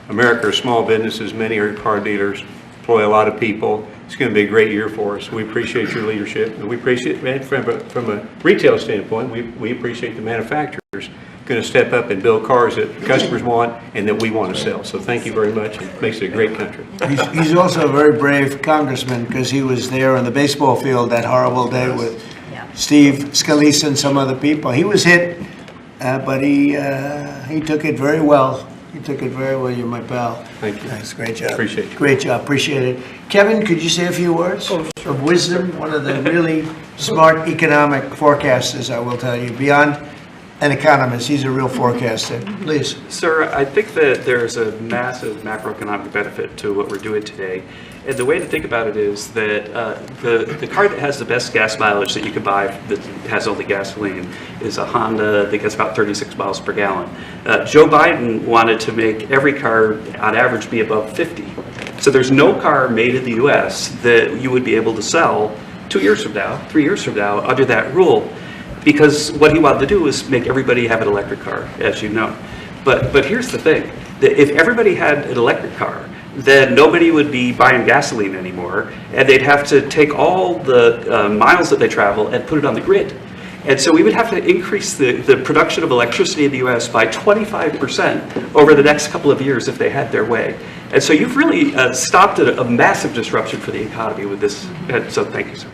America are small businesses. Many are car dealers, employ a lot of people. It's going to be a great year for us. We appreciate your leadership. And we appreciate, from a retail standpoint, we appreciate the manufacturers going to step up and build cars that customers want and that we want to sell. So thank you very much. It makes it a great country. He's also a very brave congressman because he was there on the baseball field that horrible day with Steve Scalise and some other people. He was hit, but he took it very well. You took it very well. You're my pal. Thank you. Thanks. Great job. Appreciate you. Great job. Appreciate it. Kevin, could you say a few words of wisdom? One of the really smart economic forecasters, I will tell you. Beyond an economist, he's a real forecaster. Please. Sir, I think that there's a massive macroeconomic benefit to what we're doing today. And the way to think about it is that the car that has the best gas mileage that you can buy that has only gasoline is a Honda that gets about 36 miles per gallon. Joe Biden wanted to make every car on average be above 50. So there's no car made in the U.S. that you would be able to sell 2 years from now, 3 years from now under that rule. Because what he wanted to do was make everybody have an electric car, as you know. But here's the thing, that if everybody had an electric car, then nobody would be buying gasoline anymore, and they'd have to take all the miles that they travel and put it on the grid. And so we would have to increase the production of electricity in the U.S. by 25% over the next couple of years if they had their way. And so you've really stopped a massive disruption for the economy with this. And so thank you, sir.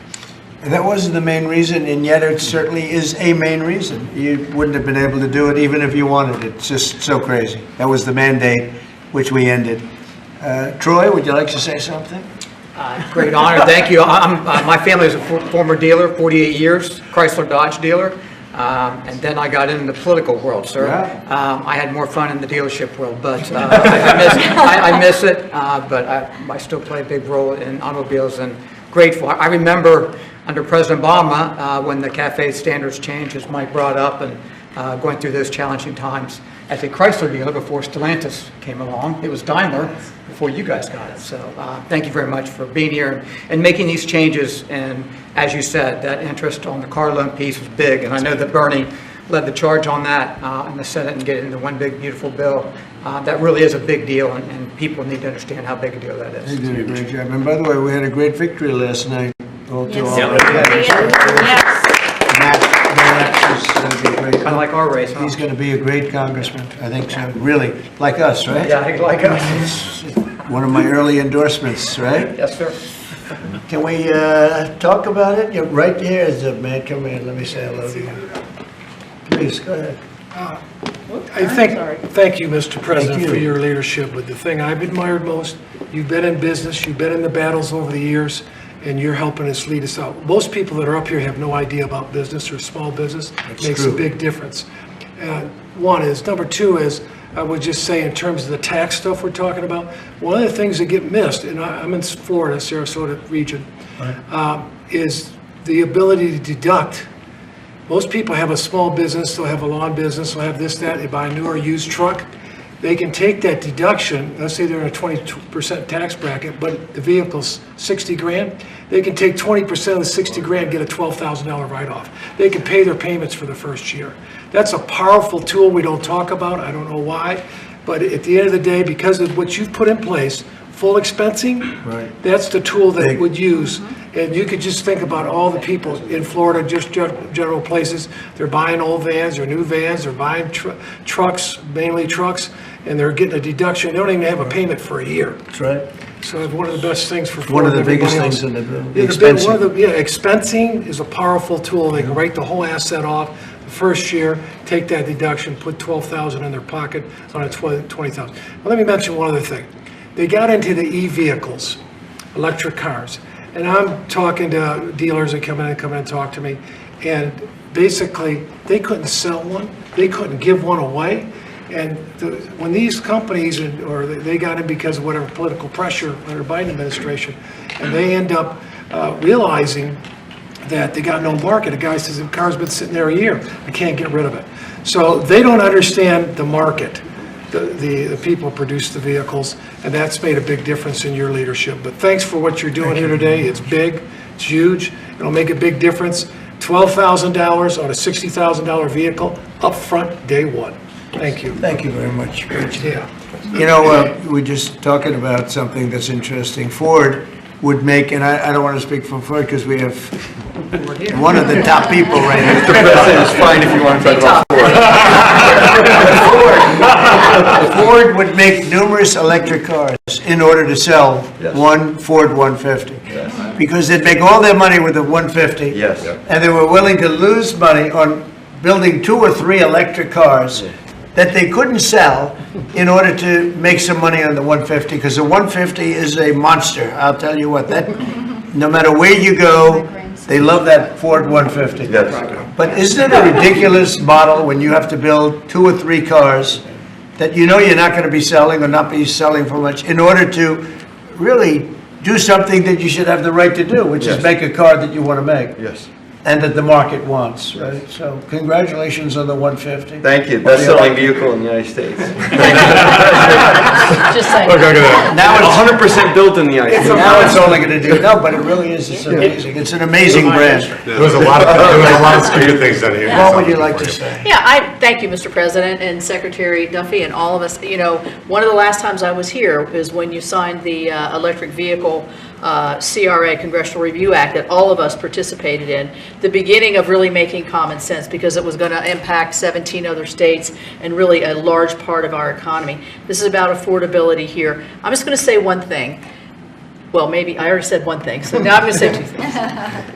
That wasn't the main reason, and yet it certainly is a main reason. You wouldn't have been able to do it even if you wanted it. It's just so crazy. That was the mandate, which we ended. Troy, would you like to say something? Great honor, thank you. My family is a former dealer, 48 years, Chrysler Dodge dealer, and then I got into the political world, sir. Yeah. I had more fun in the dealership world, but I miss it, but I still play a big role in automobiles and grateful. I remember under President Obama when the CAFE standards changed, as Mike brought up, and going through those challenging times as a Chrysler dealer before Stellantis came along. It was Daimler before you guys got it. So thank you very much for being here and making these changes. And as you said, that interest on the car loan piece was big. And I know that Bernie led the charge on that in the Senate and get it into one big, beautiful bill. That really is a big deal, and people need to understand how big a deal that is. You did a great job. And by the way, we had a great victory last night. Kind of like our race, huh? He's going to be a great congressman. I think so. Really, like us, right? Yeah, he's like us. One of my early endorsements, right? Yes, sir. Can we talk about it? You're right here is the man. Come in. Let me say hello to you. Please, go ahead. Thank you, Mr. President, Thank you. for your leadership. But the thing I've admired most, you've been in business, you've been in the battles over the years, and you're helping us lead us out. Most people that are up here have no idea about business or small business. It makes a big difference. One is. Number two is, I would just say in terms of the tax stuff we're talking about, one of the things that get missed, and I'm in Florida, Sarasota region, is the ability to deduct. Most people have a small business, they'll have a lawn business, they'll have this, that, they buy a new or used truck. They can take that deduction, let's say they're in a 20% tax bracket, but the vehicle's 60 grand, they can take 20% of the 60 grand, get a $12,000 write-off. They can pay their payments for the first year. That's a powerful tool we don't talk about, I don't know why, but at the end of the day, because of what you've put in place, full expensing, that's the tool that would use. And you could just think about all the people in Florida, just general places, they're buying old vans or new vans, they're buying trucks, mainly trucks, and they're getting a deduction. They don't even have a payment for a year. That's right. So it's one of the best things for One Florida. of the biggest everybody things else. in the expensing. Expensing is a powerful tool. They can write the whole asset off the first year, take that deduction, put $12,000 in their pocket on a $20,000. Well, let me mention one other thing. They got into the e-vehicles, electric cars. And I'm talking to dealers that come in and talk to me, and basically they couldn't sell one, they couldn't give one away. And when these companies, or they got in because of whatever political pressure under Biden administration, and they end up realizing that they got no market. A guy says the car's been sitting there a year, I can't get rid of it. So they don't understand the market. The people produce the vehicles, and that's made a big difference in your leadership. But thanks for what you're doing here today. It's big, it's huge, it'll make a big difference. $12,000 on a $60,000 vehicle up front, day one. Thank you. Thank you very much. Yeah. You know, we're just talking about something that's interesting. Ford would make, and I don't want to speak for Ford because we have one of the top people right here. Mr. President, it's fine if you want to talk about Ford. Ford would make numerous electric cars in order to sell one Ford 150. Yes. Because they'd make all their money with the 150. Yes. And they were willing to lose money on building 2 or 3 electric cars that they couldn't sell in order to make some money on the 150, because the 150 is a monster. I'll tell you what, that no matter where you go, they love that Ford 150. Yes. But isn't it a ridiculous model when you have to build 2 or 3 cars that you know you're not going to be selling or not be selling for much in order to really do something that you should have the right to do, which is make a car that you want to make. Yes. And that the market wants, right? So congratulations on the 150. Thank you. Best-selling vehicle in the United States. Just saying. Now it's 100% built in the United States. Now it's only going to do, no, but it really is, it's amazing. It's an amazing brand. There was a lot of stupid things done here. What would you like to say? Yeah, I thank you, Mr. President, and Secretary Duffy, and all of us. You know, one of the last times I was here is when you signed the electric vehicle CRA, Congressional Review Act, that all of us participated in, the beginning of really making common sense, because it was going to impact 17 other states and really a large part of our economy. This is about affordability here. I'm just going to say one thing. Well, maybe I already said one thing, so now I'm going to say two things.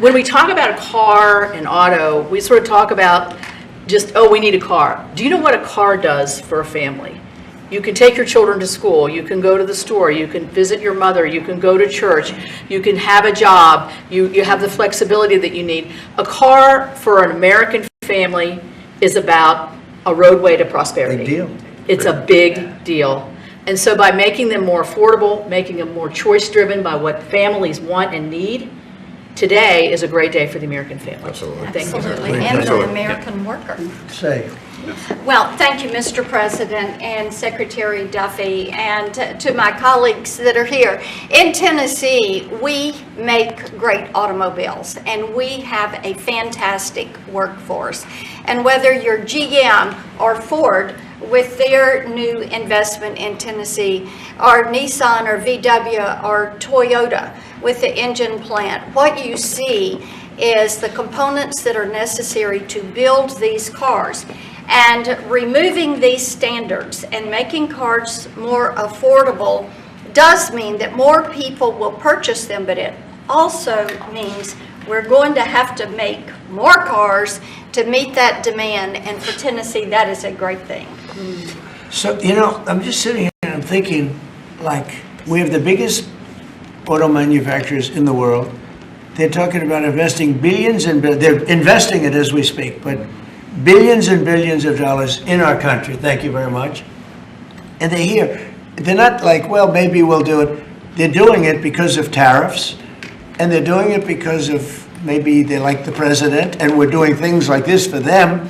When we talk about a car and auto, we sort of talk about just, oh, we need a car. Do you know what a car does for a family? You can take your children to school, you can go to the store, you can visit your mother, you can go to church, you can have a job, you have the flexibility that you need. A car for an American family is about a roadway to prosperity. Big deal. It's a big deal. And so by making them more affordable, making them more choice-driven by what families want and need, today is a great day for the American family. Absolutely. Thank you. Absolutely, and for the American worker. Say. Well, thank you, Mr. President and Secretary Duffy, and to my colleagues that are here. In Tennessee, we make great automobiles, and we have a fantastic workforce. And whether you're GM or Ford, with their new investment in Tennessee, or Nissan or VW or Toyota with the engine plant, what you see is the components that are necessary to build these cars. And removing these standards and making cars more affordable does mean that more people will purchase them, but it also means we're going to have to make more cars to meet that demand, and for Tennessee, that is a great thing. So, you know, I'm just sitting here and I'm thinking, like, we have the biggest auto manufacturers in the world. They're talking about investing billions and they're investing it as we speak, but billions and billions of dollars in our country. Thank you very much. And they're here. They're not like, well, maybe we'll do it. They're doing it because of tariffs, and they're doing it because of maybe they like the president, and we're doing things like this for them,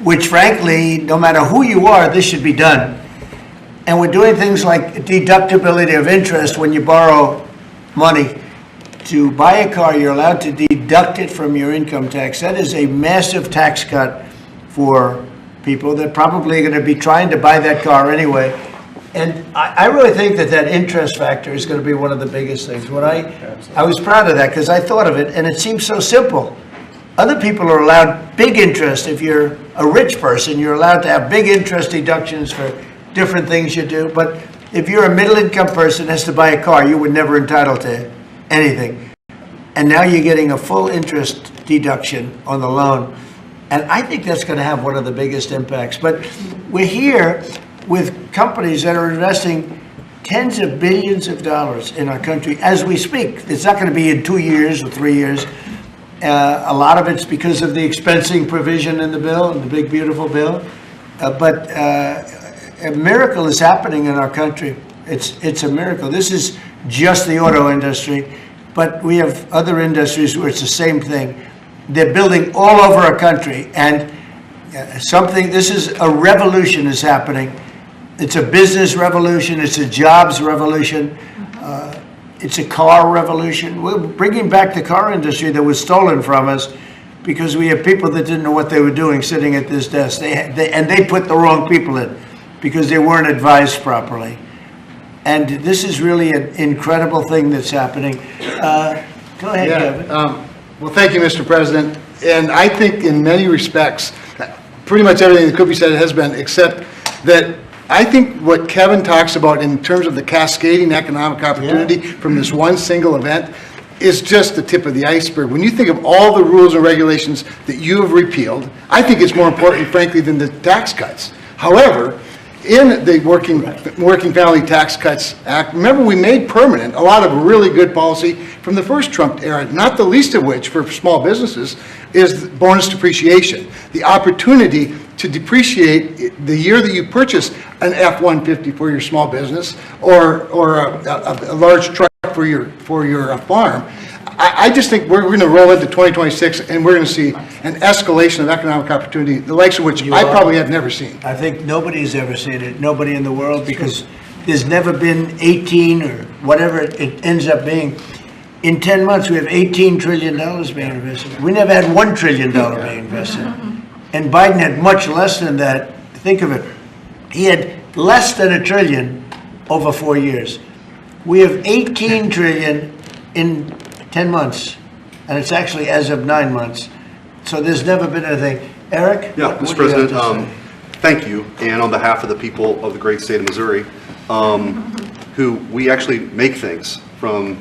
which frankly, no matter who you are, this should be done. And we're doing things like deductibility of interest. When you borrow money to buy a car, you're allowed to deduct it from your income tax. That is a massive tax cut for people that probably are going to be trying to buy that car anyway. And I really think that that interest factor is going to be one of the biggest things. When I was proud of that because I thought of it, and it seems so simple. Other people are allowed big interest. If you're a rich person, you're allowed to have big interest deductions for different things you do. But if you're a middle-income person that has to buy a car, you were never entitled to anything. And now you're getting a full interest deduction on the loan. And I think that's going to have one of the biggest impacts. But we're here with companies that are investing tens of billions of dollars in our country as we speak. It's not going to be in 2 years or 3 years. A lot of it's because of the expensing provision in the bill, in the big, beautiful bill. But a miracle is happening in our country. It's a miracle. This is just the auto industry, but we have other industries where it's the same thing. They're building all over our country, and this is a revolution is happening. It's a business revolution. It's a jobs revolution. It's a car revolution. We're bringing back the car industry that was stolen from us because we have people that didn't know what they were doing sitting at this desk. They put the wrong people in because they weren't advised properly. And this is really an incredible thing that's happening. Go ahead, Kevin. Well, thank you, Mr. President. And I think in many respects, pretty much everything that could be said has been, except that I think what Kevin talks about in terms of the cascading economic opportunity from this one single event is just the tip of the iceberg. When you think of all the rules and regulations that you have repealed, I think it's more important, frankly, than the tax cuts. However, in the Working Family Tax Cuts Act, remember we made permanent a lot of really good policy from the first Trump era, not the least of which for small businesses is bonus depreciation. The opportunity to depreciate the year that you purchase an F-150 for your small business or a large truck for your farm. I just think we're going to roll into 2026 and we're going to see an escalation of economic opportunity, the likes of which I probably have never seen. I think nobody's ever seen it, nobody in the world, because there's never been 18 or whatever it ends up being. In 10 months, we have $18 trillion being invested. We never had $1 trillion being invested. And Biden had much less than that. Think of it. He had less than $1 trillion over 4 years. We have $18 trillion in 10 months, and it's actually as of 9 months. So there's never been anything. Eric? Yeah, what Mr. do you have President, to say? thank you, and on behalf of the people of the great state of Missouri, who we actually make things from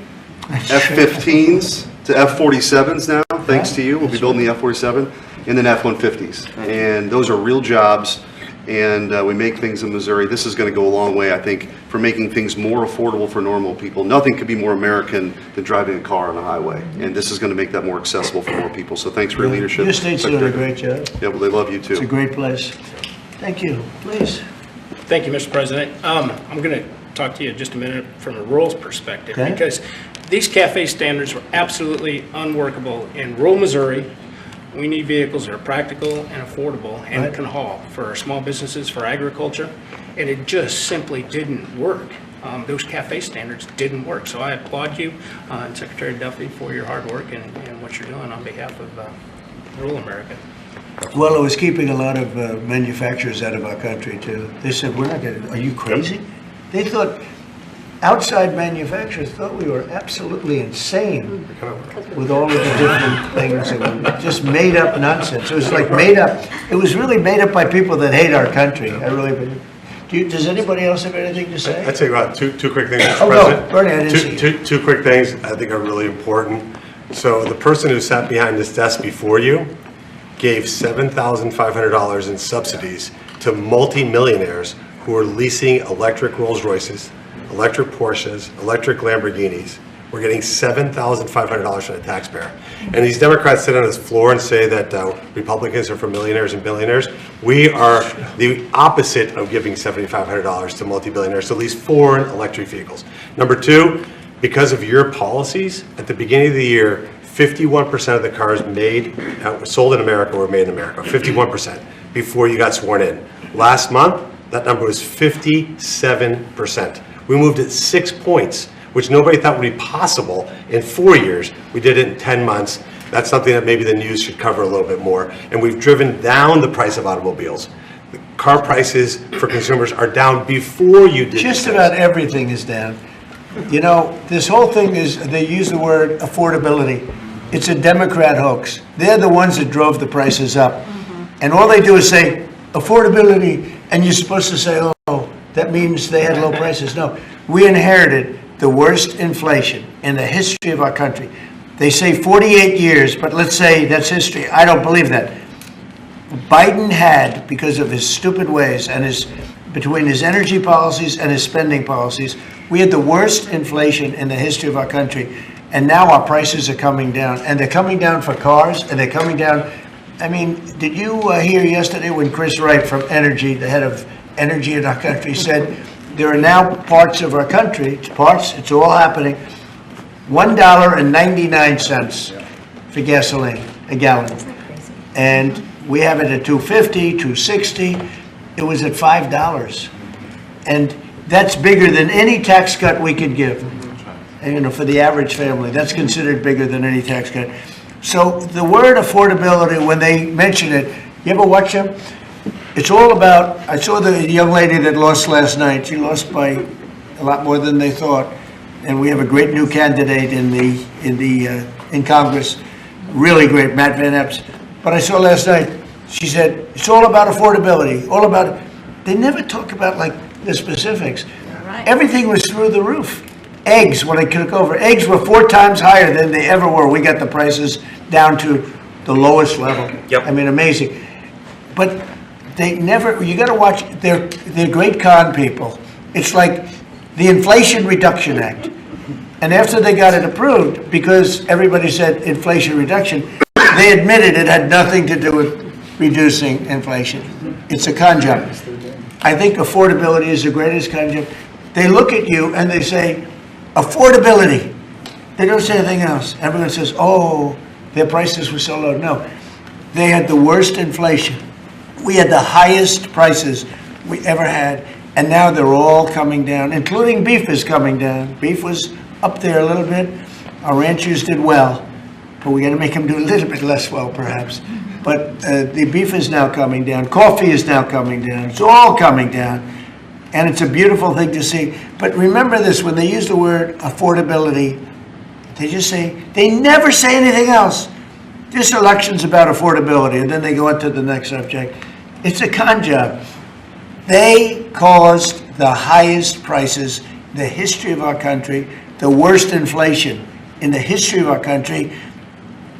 F-15s to F-47s now, thanks to you. We'll be building the F-47 and then F-150s. And those are real jobs, and we make things in Missouri. This is going to go a long way, I think, for making things more affordable for normal people. Nothing could be more American than driving a car on a highway, and this is going to make that more accessible for more people. So thanks for your leadership. Your state's doing a great job. Yeah, well, they love you too. It's a great place. Thank you. Please. Thank you, Mr. President. I'm going to talk to you just a minute from a rural perspective, Okay. because these CAFE standards were absolutely unworkable in rural Missouri. We need vehicles that are practical and affordable and Right. can haul for our small businesses, for agriculture, and it just simply didn't work. Those CAFE standards didn't work. So I applaud you and Secretary Duffy for your hard work and what you're doing on behalf of rural America. Well, it was keeping a lot of manufacturers out of our country, too. They said, we're not going to, are you crazy? They thought, outside manufacturers thought we were absolutely insane with all of the different things. And just made up nonsense. It was like made up. It was really made up by people that hate our country. I really believe. Does anybody else have anything to say? I'd say about two quick things, Mr. Oh, President. no, Bernie, I didn't see you. Two quick things I think are really important. So the person who sat behind this desk before you gave $7,500 in subsidies to multimillionaires who are leasing electric Rolls Royces, electric Porsches, electric Lamborghinis. We're getting $7,500 from the taxpayer. And these Democrats sit on this floor and say that Republicans are for millionaires and billionaires. We are the opposite of giving $7,500 to multi-billionaires to lease foreign electric vehicles. Number two, because of your policies, at the beginning of the year, 51% of the cars sold in America were made in America, 51%, before you got sworn in. Last month, that number was 57%. We moved it 6 points, which nobody thought would be possible in 4 years. We did it in 10 months. That's something that maybe the news should cover a little bit more. And we've driven down the price of automobiles. The car prices for consumers are down before you did. Just about everything is down. You know, this whole thing is, they use the word affordability. It's a Democrat hoax. They're the ones that drove the prices up. And all they do is say, affordability, and you're supposed to say, oh, that means they had low prices. No, we inherited the worst inflation in the history of our country. They say 48 years, but let's say that's history. I don't believe that. Biden had, because of his stupid ways and between his energy policies and his spending policies, we had the worst inflation in the history of our country. And now our prices are coming down. And they're coming down for cars, and they're coming down. I mean, did you hear yesterday when Chris Wright from Energy, the head of energy in our country, said there are now parts of our country, it's all happening, $1.99 for gasoline, a gallon. And we have it at $2.50, $2.60. It was at $5. And that's bigger than any tax cut we could give. And, you know, for the average family, that's considered bigger than any tax cut. So the word affordability, when they mention it, you ever watch them? It's all about, I saw the young lady that lost last night. She lost by a lot more than they thought. And we have a great new candidate in Congress, really great, Matt Van Epps. But I saw last night, she said, it's all about affordability, all about, they never talk about like the specifics. Right. Everything was through the roof. Eggs, when I took over, eggs were 4 times higher than they ever were. We got the prices down to the lowest level. Yep. I mean, amazing. But they never, you got to watch, they're great con people. It's like the Inflation Reduction Act. And after they got it approved, because everybody said inflation reduction, they admitted it had nothing to do with reducing inflation. It's a con job. I think affordability is the greatest con job. They look at you and they say, affordability. They don't say anything else. Everyone says, oh, their prices were so low. No, they had the worst inflation. We had the highest prices we ever had, and now they're all coming down, including beef is coming down. Beef was up there a little bit. Our ranchers did well, but we got to make them do a little bit less well, perhaps. But the beef is now coming down. Coffee is now coming down. It's all coming down. And it's a beautiful thing to see. But remember this, when they use the word affordability, They just say, they never say anything else. This election's about affordability, and then they go into the next subject. It's a con job. They caused the highest prices in the history of our country, the worst inflation in the history of our country,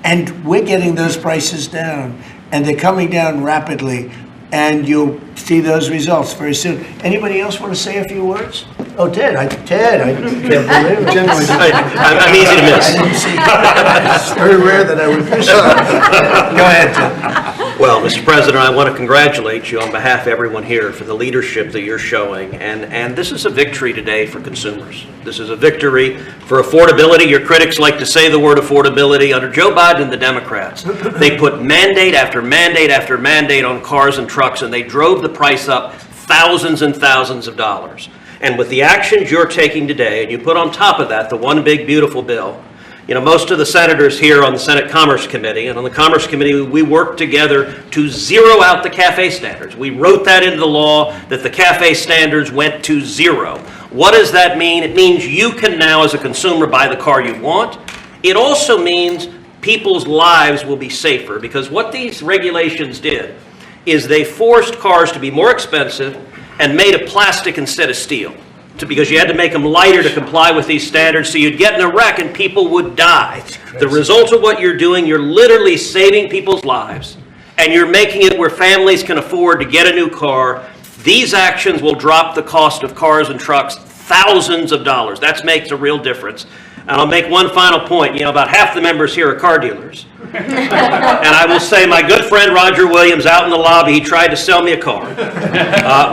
and we're getting those prices down, and they're coming down rapidly, and you'll see those results very soon. Anybody else want to say a few words? Oh, Ted, I can't believe it. I'm easy to miss. I didn't see. It's very rare that I would miss it. Go ahead, Ted. Well, Mr. President, I want to congratulate you on behalf of everyone here for the leadership that you're showing. And this is a victory today for consumers. This is a victory for affordability. Your critics like to say the word affordability. Under Joe Biden and the Democrats, they put mandate after mandate after mandate on cars and trucks, and they drove the price up thousands and thousands of dollars. And with the actions you're taking today, and you put on top of that the one big beautiful bill, you know, most of the senators here on the Senate Commerce Committee, and on the Commerce Committee, we worked together to zero out the CAFE standards. We wrote that into the law that the CAFE standards went to zero. What does that mean? It means you can now, as a consumer, buy the car you want. It also means people's lives will be safer, because what these regulations did is they forced cars to be more expensive and made of plastic instead of steel, because you had to make them lighter to comply with these standards, so you'd get in a wreck and people would die. The result of what you're doing, you're literally saving people's lives, and you're making it where families can afford to get a new car. These actions will drop the cost of cars and trucks thousands of dollars. That makes a real difference. And I'll make one final point. You know, about half the members here are car dealers. And I will say my good friend Roger Williams out in the lobby, he tried to sell me a car,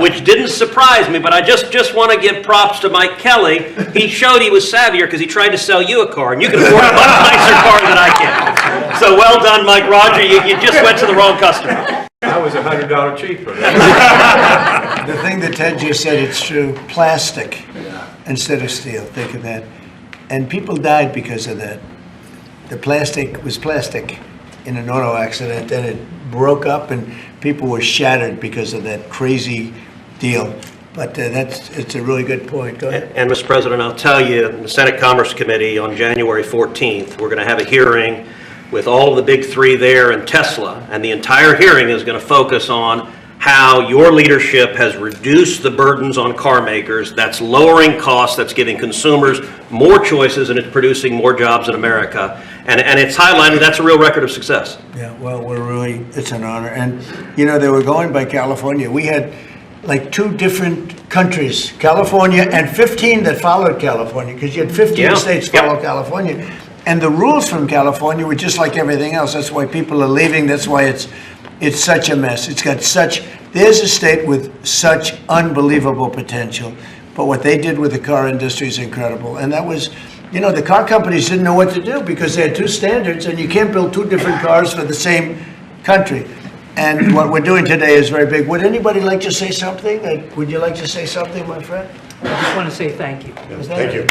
which didn't surprise me, but I just want to give props to Mike Kelly. He showed he was savvier because he tried to sell you a car, and you can afford a much nicer car than I can. So well done, Mike Roger. You just went to the wrong customer. I was $100 cheaper. The thing that Ted just said, it's true. Plastic instead of steel. Think of that. And people died because of that. The plastic was plastic in an auto accident, and it broke up, and people were shattered because of that crazy deal. But it's a really good point. Go ahead. And Mr. President, I'll tell you, in the Senate Commerce Committee on January 14th, we're going to have a hearing with all of the big three there and Tesla, and the entire hearing is going to focus on how your leadership has reduced the burdens on car makers. That's lowering costs, that's giving consumers more choices, and it's producing more jobs in America. And it's highlighted that's a real record of success. Yeah, well, it's an honor. And, you know, they were going by California. We had like 2 different countries, California and 15 that followed California, because you had 15 states follow California. And the rules from California were just like everything else. That's why people are leaving. That's why it's such a mess. There's a state with such unbelievable potential, but what they did with the car industry is incredible. And that was, you know, the car companies didn't know what to do because they had 2 standards, and you can't build 2 different cars for the same country. And what we're doing today is very big. Would anybody like to say something? Would you like to say something, my friend? I just want to say thank you. Thank you.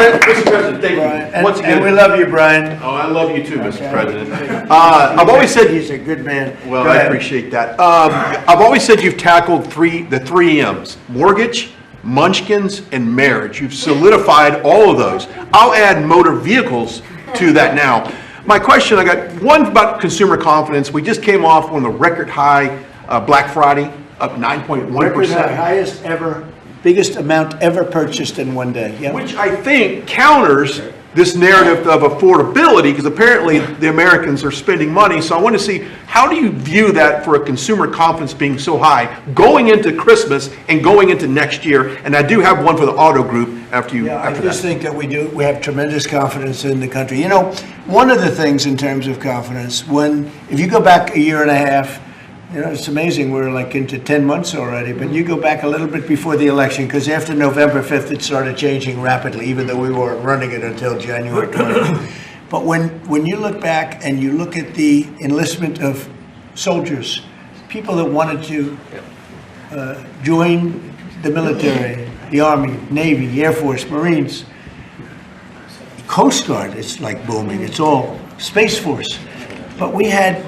Mr. President, thank you. Once again, and we love you, Brian. Oh, I love you too, Mr. President. I've always said he's a good man. Well, I appreciate that. I've always said you've tackled the three M's: mortgage, munchkins, and marriage. You've solidified all of those. I'll add motor vehicles to that now. My question, I got one about consumer confidence. We just came off on the record high Black Friday, up 9.1%. Record high, highest ever. Biggest amount ever purchased in one day. Yep. Which I think counters this narrative of affordability, because apparently the Americans are spending money. So I want to see, how do you view that for a consumer confidence being so high going into Christmas and going into next year? And I do have one for the auto group after you. Yeah, I just think that we have tremendous confidence in the country. You know, one of the things in terms of confidence, if you go back a year and a half, you know, it's amazing, we're like into 10 months already, but you go back a little bit before the election, because after November 5th, it started changing rapidly, even though we weren't running it until January 20th. But when you look back and you look at the enlistment of soldiers, people that wanted to join the military, the Army, Navy, Air Force, Marines, Coast Guard, it's like booming, it's all Space Force. But we had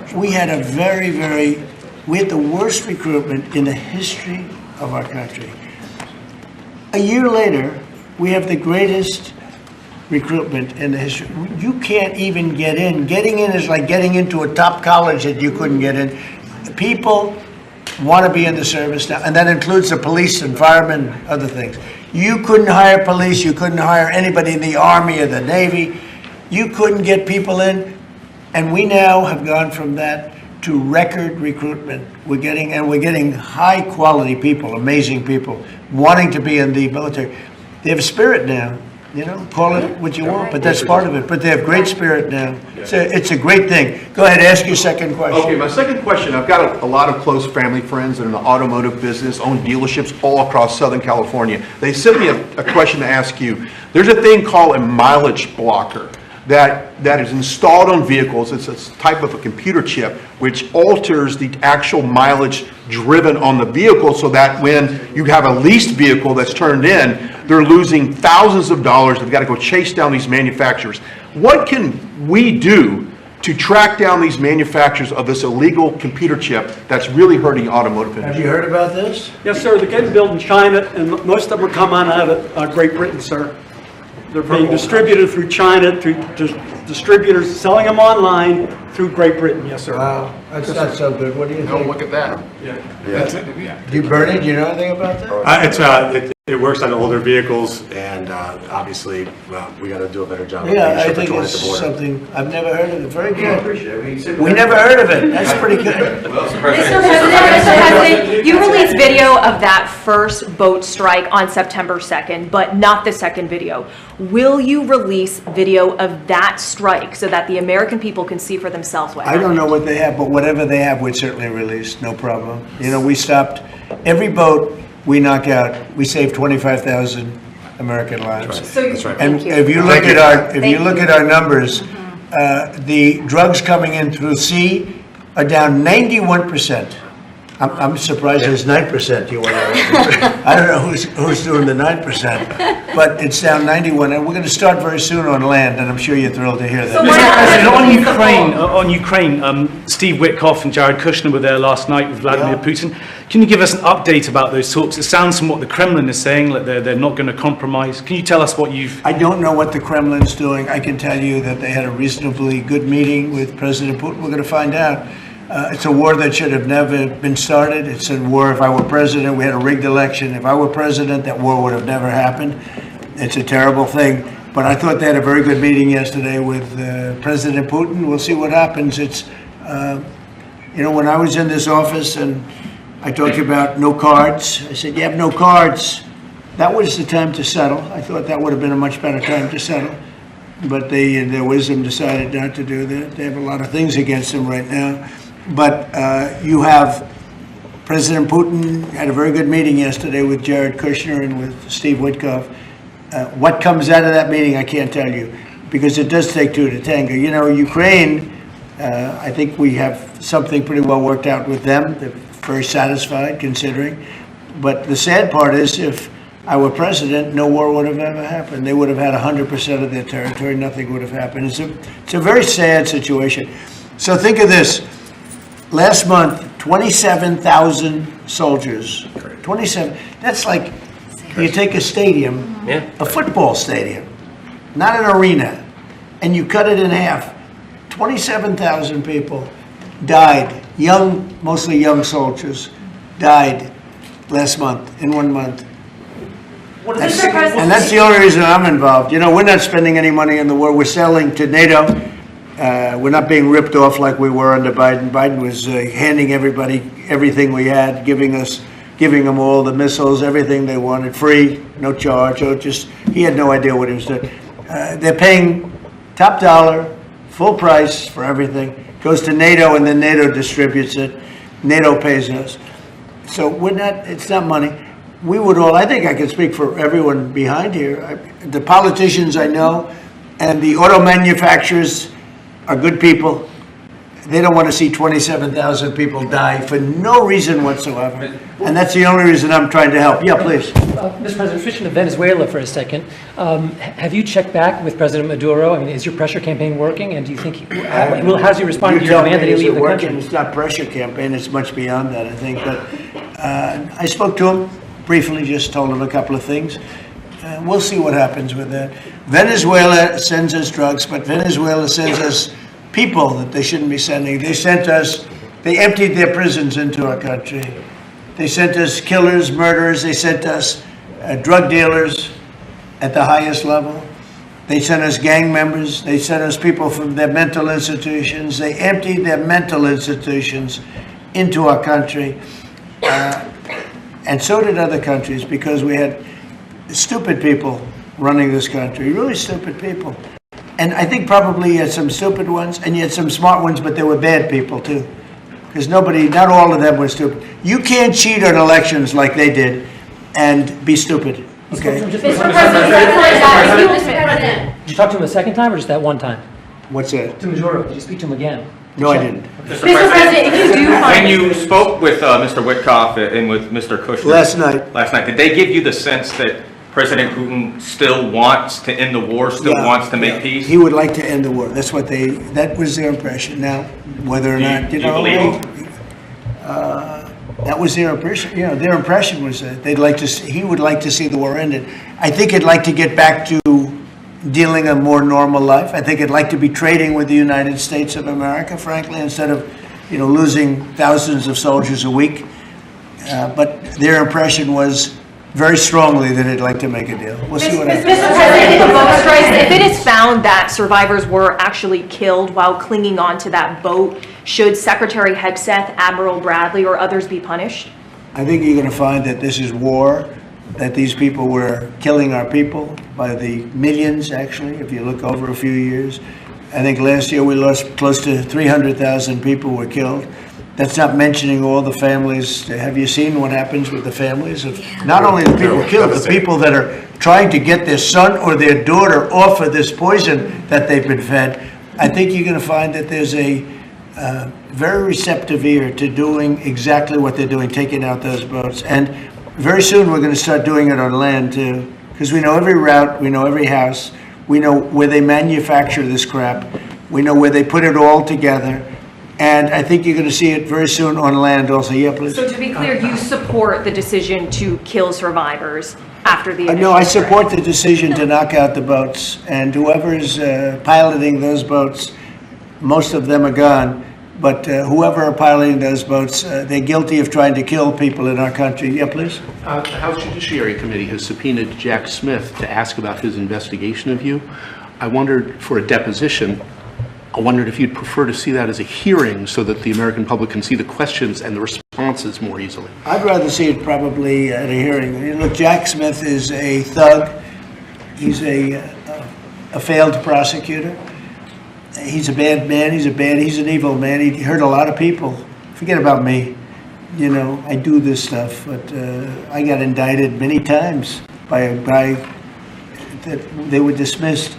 the worst recruitment in the history of our country. A year later, we have the greatest recruitment in the history. You can't even get in. Getting in is like getting into a top college that you couldn't get in. People want to be in the service now, and that includes the police and firemen, other things. You couldn't hire police, you couldn't hire anybody in the Army or the Navy. You couldn't get people in, and we now have gone from that to record recruitment. We're getting high quality people, amazing people, wanting to be in the military. They have a spirit now. You know, call it what you want, but that's part of it. But they have great spirit now. It's a great thing. Go ahead, ask your second question. Okay, my second question, I've got a lot of close family friends that are in the automotive business, own dealerships all across Southern California. They sent me a question to ask you. There's a thing called a mileage blocker that is installed on vehicles. It's a type of a computer chip which alters the actual mileage driven on the vehicle so that when you have a leased vehicle that's turned in, they're losing thousands of dollars. They've got to go chase down these manufacturers. What can we do to track down these manufacturers of this illegal computer chip that's really hurting automotive industry? Have you heard about this? Yes, sir. They're getting built in China, and most of them are coming out of Great Britain, sir. They're being distributed through China, through distributors selling them online through Great Britain. Yes, sir. Wow, that's not so good. What do you think? Look at that. Do you, Bernie, do you know anything about that? It works on older vehicles, and obviously, we got to do a better job. of Yeah, making sure I think patrol it's at the border. something, I've never heard of it. Very good. We never heard of it. That's pretty good. Mr. President, you released video of that first boat strike on September 2nd, but not the second video. Will you release video of that strike so that the American people can see for themselves what I happened? don't know what they have, but whatever they have, we'd certainly release, no problem. You know, we stopped, every boat we knock out, we save 25,000 American lives. That's right. And Thank you. if you look at our numbers, the drugs coming in through sea are down 91%. I'm surprised there's 9%. You want to? I don't know who's doing the 9%, but it's down 91, and we're going to start very soon on land, and I'm sure you're thrilled to hear that. Mr. President, on Ukraine, Steve Witkoff and Jared Kushner were there last night with Vladimir Putin. Can you give us an update about those talks? It sounds from what the Kremlin is saying that they're not going to compromise. Can you tell us what you've... I don't know what the Kremlin's doing. I can tell you that they had a reasonably good meeting with President Putin. We're going to find out. It's a war that should have never been started. It's a war, if I were president, we had a rigged election. If I were president, that war would have never happened. It's a terrible thing. But I thought they had a very good meeting yesterday with President Putin. We'll see what happens. It's, you know, when I was in this office and I talked about no cards, I said, you have no cards. That was the time to settle. I thought that would have been a much better time to settle. But they, in their wisdom, decided not to do that. They have a lot of things against them right now. But you have President Putin had a very good meeting yesterday with Jared Kushner and with Steve Witkoff. What comes out of that meeting, I can't tell you, because it does take two to tango. You know, Ukraine, I think we have something pretty well worked out with them. They're very satisfied, considering. But the sad part is, if I were president, no war would have ever happened. They would have had 100% of their territory. Nothing would have happened. It's a very sad situation. So think of this. Last month, 27,000 soldiers. 27. That's like you take a stadium, a football stadium, not an arena, and you cut it in half. 27,000 people died. Young, mostly young soldiers, died last month, in 1 month. And that's the only reason I'm involved. You know, we're not spending any money in the war. We're selling to NATO. We're not being ripped off like we were under Biden. Biden was handing everybody everything we had, giving them all the missiles, everything they wanted, free, no charge. So he had no idea what he was doing. They're paying top dollar, full price for everything. Goes to NATO, and then NATO distributes it. NATO pays us. So it's not money. We would all, I think I can speak for everyone behind here. The politicians I know and the auto manufacturers are good people. They don't want to see 27,000 people die for no reason whatsoever. And that's the only reason I'm trying to help. Yeah, please. Mr. President, switching to Venezuela for a second. Have you checked back with President Maduro? I mean, is your pressure campaign working? And do you think how's he responding to your demand that he leave the country? It's not pressure campaign. It's much beyond that, I think. But I spoke to him briefly, just told him a couple of things. We'll see what happens with that. Venezuela sends us drugs, but Venezuela sends us people that they shouldn't be sending. They emptied their prisons into our country. They sent us killers, murderers. They sent us drug dealers at the highest level. They sent us gang members. They sent us people from their mental institutions. They emptied their mental institutions into our country. And so did other countries, because we had stupid people running this country, really stupid people. And I think probably you had some stupid ones, and you had some smart ones, but they were bad people too. Because not all of them were stupid. You can't cheat on elections like they did and be stupid, okay? Did you talk to him a second time or just that one time? What's that? To Maduro, did you speak to him again? No, I didn't. Mr. President, if you do find... When you spoke with Mr. Witkoff and with Mr. Kushner... Last night, did they give you the sense that President Putin still wants to end the war, wants to make peace? He would like to end the war. That was their impression. Now, whether or not, do you believe that was their impression. You know, their impression was that he would like to see the war ended. I think he'd like to get back to dealing a more normal life. I think he'd like to be trading with the United States of America, frankly, instead of, losing thousands of soldiers a week. But their impression was very strongly that he'd like to make a deal. We'll see what happens. Mr. President, if it is found that survivors were actually killed while clinging on to that boat, should Secretary Hegseth, Admiral Bradley, or others be punished? I think you're going to find that this is war, that these people were killing our people by the millions, actually, if you look over a few years. I think last year we lost close to 300,000 people were killed. That's not mentioning all the families. Have you seen what happens with the families of not only the people killed, the people that are trying to get their son or their daughter off of this poison that they've been fed? I think you're going to find that there's a very receptive ear to doing exactly what they're doing, taking out those boats. And very soon we're going to start doing it on land too, because we know every route, we know every house, we know where they manufacture this crap, we know where they put it all together. And I think you're going to see it very soon on land also. Yeah, please. So to be clear, you support the decision to kill survivors after the initial No, I support the decision to knock out the boats. And whoever is piloting those boats, most of them are gone. But whoever are piloting those boats, they're guilty of trying to kill people in our country. Yeah, please. The House Judiciary Committee has subpoenaed Jack Smith to ask about his investigation of you. I wondered, for a deposition, I wondered if you'd prefer to see that as a hearing so that the American public can see the questions and the responses more easily. I'd rather see it probably at a hearing. Look, Jack Smith is a thug. He's a failed prosecutor. He's a bad man. He's an evil man. He hurt a lot of people. Forget about me. I do this stuff, but I got indicted many times by a guy that they were dismissed.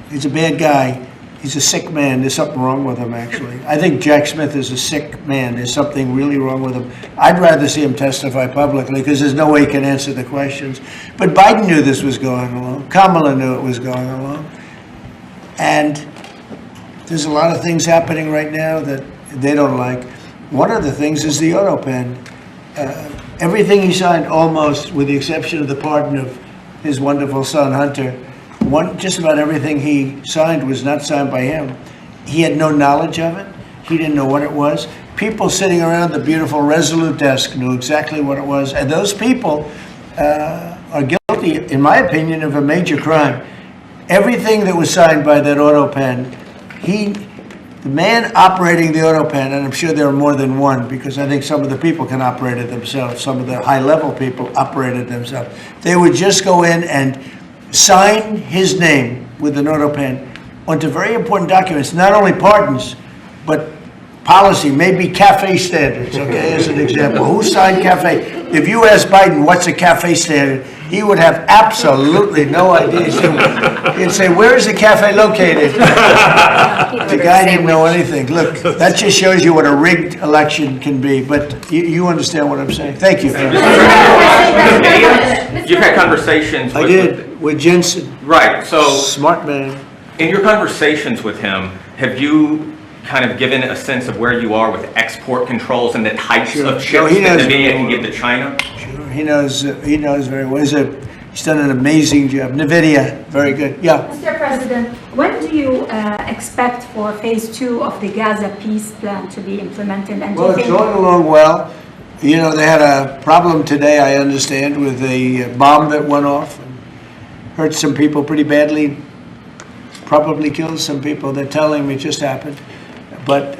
He's a bad guy. He's a sick man. There's something wrong with him, actually. I think Jack Smith is a sick man. There's something really wrong with him. I'd rather see him testify publicly because there's no way he can answer the questions. But Biden knew this was going along. Kamala knew it was going along. And there's a lot of things happening right now that they don't like. One of the things is the auto pen. Everything he signed, almost, with the exception of the pardon of his wonderful son, Hunter, just about everything he signed was not signed by him. He had no knowledge of it. He didn't know what it was. People sitting around the beautiful Resolute desk knew exactly what it was. And those people are guilty, in my opinion, of a major crime. Everything that was signed by that auto pen, the man operating the auto pen, and I'm sure there are more than one, because I think some of the people can operate it themselves, some of the high-level people operate it themselves. They would just go in and sign his name with an auto pen onto very important documents, not only pardons, but policy, maybe CAFE standards, okay, as an example. Who signed CAFE? If you ask Biden, what's a CAFE standard, he would have absolutely no idea. He'd say, where is the CAFE located? The guy didn't know anything. Look, that just shows you what a rigged election can be, but you understand what I'm saying. Thank you. You've had conversations with Jensen. Right, so... Smart man. In your conversations with him, have you kind of given a sense of where you are with export controls and the types of Sure, chips he that knows. NVIDIA can give to China? Sure, he knows very well. He's done an amazing job. NVIDIA, very good. Yeah. Mr. President, when do you expect for phase 2 of the Gaza peace plan to be implemented? And do Well, you it's think going along well. You know, they had a problem today, I understand, with a bomb that went off and hurt some people pretty badly, probably killed some people. They're telling me it just happened. But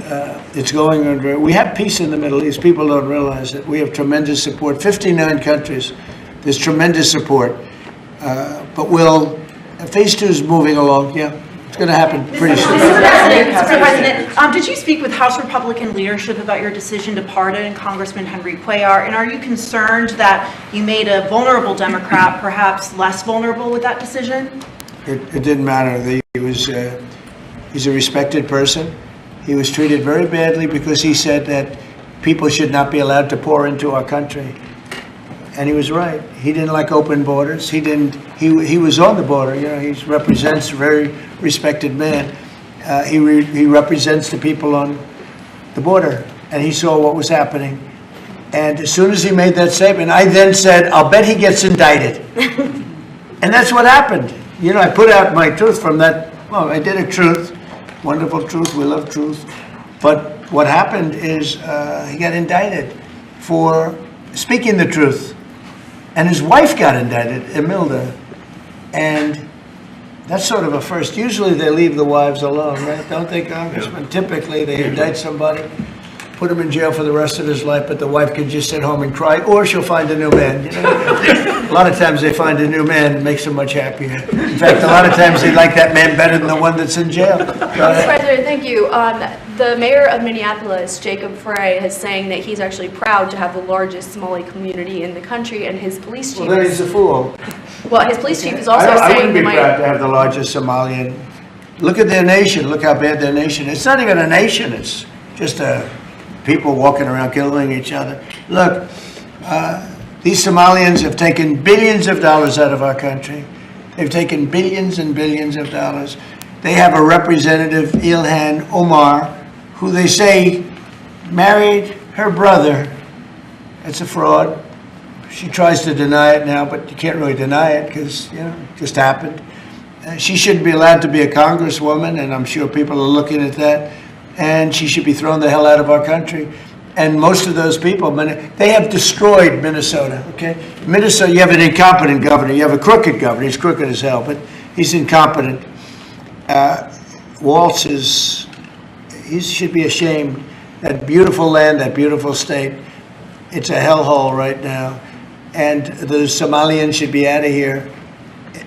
it's going under. We have peace in the Middle East. People don't realize it. We have tremendous support. 59 countries. There's tremendous support. But phase 2 is moving along. Yeah, it's going to happen pretty soon. Mr. President, did you speak with House Republican leadership about your decision to pardon Congressman Henry Cuellar? And are you concerned that you made a vulnerable Democrat perhaps less vulnerable with that decision? It didn't matter. He's a respected person. He was treated very badly because he said that people should not be allowed to pour into our country. And he was right. He didn't like open borders. He was on the border. You know, he represents a very respected man. He represents the people on the border, and he saw what was happening. And as soon as he made that statement, I then said, I'll bet he gets indicted. And that's what happened. You know, I put out my truth from that. Well, I did a truth. Wonderful truth. We love truth. But what happened is he got indicted for speaking the truth. And his wife got indicted, Imelda. And that's sort of a first. Usually they leave the wives alone, right? Don't they, Congressman? Typically they indict somebody, put him in jail for the rest of his life, but the wife can just sit home and cry, or she'll find a new man. You know? A lot of times they find a new man, it makes them much happier. In fact, a lot of times they like that man better than the one that's in jail. Mr. President, thank you. The mayor of Minneapolis, Jacob Frey, is saying that he's actually proud to have the largest Somali community in the country, and his police chief. Well, then he's a fool. Well, his police chief is also I saying wouldn't be proud to have the largest Somalian. Look at their nation. Look how bad their nation is. It's not even a nation. It's just people walking around killing each other. Look, these Somalians have taken billions of dollars out of our country. They've taken billions and billions of dollars. They have a representative, Ilhan Omar, who they say married her brother. It's a fraud. She tries to deny it now, but you can't really deny it because, you know, it just happened. She shouldn't be allowed to be a congresswoman, and I'm sure people are looking at that. And she should be thrown the hell out of our country. And most of those people, they have destroyed Minnesota, okay? Minnesota, you have an incompetent governor. You have a crooked governor. He's crooked as hell, but he's incompetent. Waltz he should be ashamed. That beautiful land, that beautiful state, it's a hellhole right now. And the Somalians should be out of here.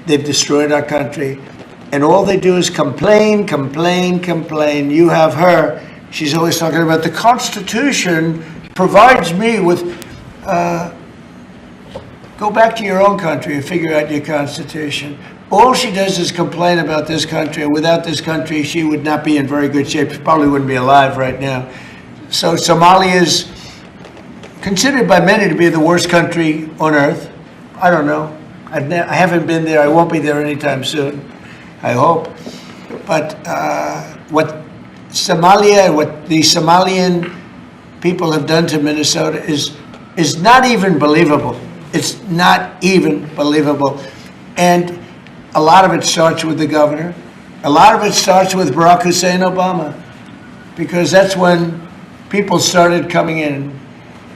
They've destroyed our country. And all they do is complain, complain, complain. You have her. She's always talking about the Constitution provides me with, go back to your own country and figure out your Constitution. All she does is complain about this country, and without this country, she would not be in very good shape. She probably wouldn't be alive right now. So Somalia is considered by many to be the worst country on earth. I don't know. I haven't been there. I won't be there anytime soon, I hope. But what the Somalian people have done to Minnesota is not even believable. It's not even believable. And a lot of it starts with the governor. A lot of it starts with Barack Hussein Obama, because that's when people started coming in.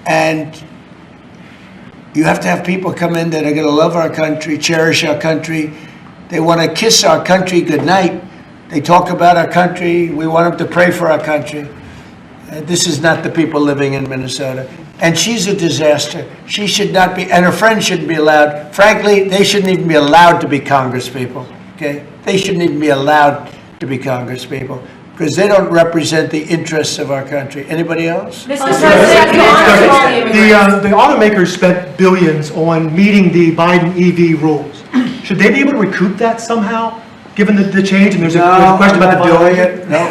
And you have to have people come in that are going to love our country, cherish our country. They want to kiss our country goodnight. They talk about our country. We want them to pray for our country. This is not the people living in Minnesota. And she's a disaster. She should not be, and her friends shouldn't be allowed. Frankly, they shouldn't even be allowed to be congresspeople, okay? They shouldn't even be allowed to be congresspeople because they don't represent the interests of our country. Anybody else? Mr. President, the automakers spent billions on meeting the Biden EV rules. Should they be able to recoup that somehow, given the change? And there's a question about the doing it. No.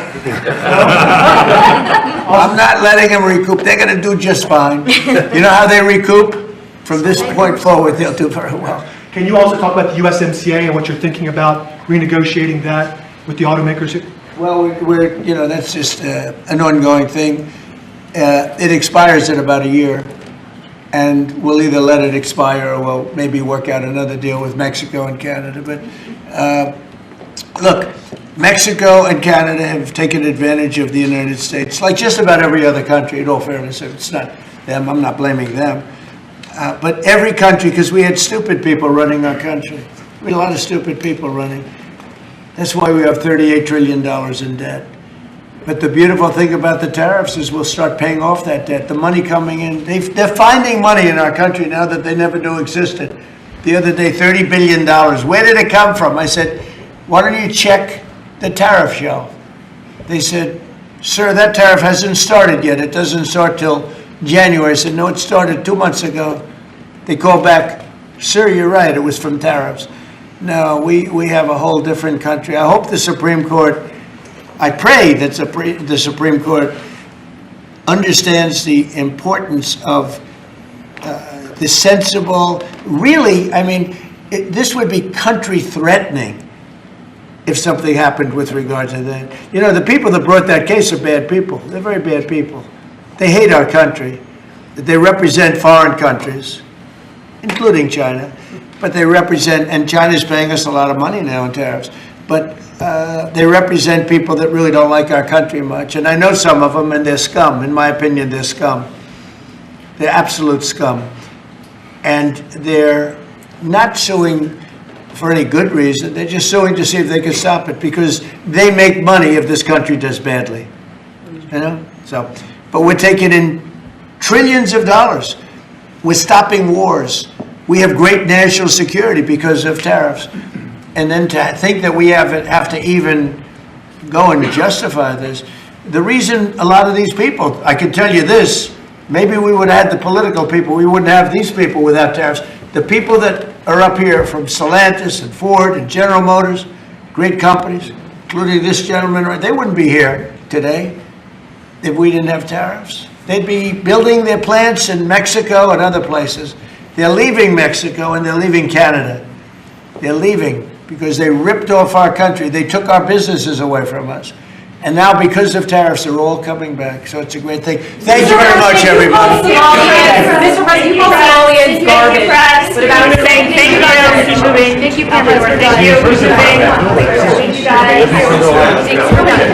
I'm not letting them recoup. They're going to do just fine. You know how they recoup? From this point forward, they'll do very well. Can you also talk about the USMCA and what you're thinking about renegotiating that with the automakers? Well, that's just an ongoing thing. It expires in about a year, and we'll either let it expire or we'll maybe work out another deal with Mexico and Canada. But look, Mexico and Canada have taken advantage of the United States, like just about every other country, in all fairness. It's not them, I'm not blaming them. But every country, because we had stupid people running our country. We had a lot of stupid people running. That's why we have $38 trillion in debt. But the beautiful thing about the tariffs is we'll start paying off that debt. The money coming in, they're finding money in our country now that they never knew existed. The other day, $30 billion. Where did it come from? I said, why don't you check the tariff shelf? They said, sir, that tariff hasn't started yet. It doesn't start till January. I said, no, it started 2 months ago. They called back, sir, you're right, it was from tariffs. No, we have a whole different country. I hope the Supreme Court, I pray that the Supreme Court understands the importance of the sensible, really, I mean, this would be country threatening if something happened with regard to that. You know, the people that brought that case are bad people. They're very bad people. They hate our country. They represent foreign countries, including China. But they represent, and China's paying us a lot of money now in tariffs, but they represent people that really don't like our country much. And I know some of them, and they're scum. In my opinion, they're scum. They're absolute scum. And they're not suing for any good reason. They're just suing to see if they can stop it, because they make money if this country does badly. You know? So, but we're taking in trillions of dollars. We're stopping wars. We have great national security because of tariffs. And then to think that we have to even go and justify this. The reason a lot of these people, I can tell you this, maybe we would have had the political people, we wouldn't have these people without tariffs. The people that are up here from Stellantis and Ford and General Motors, great companies, including this gentleman, they wouldn't be here today if we didn't have tariffs. They'd be building their plants in Mexico and other places. They're leaving Mexico and they're leaving Canada. They're leaving because they ripped off our country. They took our businesses away from us. And now because of tariffs, they're all coming back. So it's a great thing. Thank you very much, everybody. Mr. President, you call Somalians garbage. What about saying thank you guys, keep moving. Thank you, everyone. Thank you for moving. Thank you guys. Thanks for coming.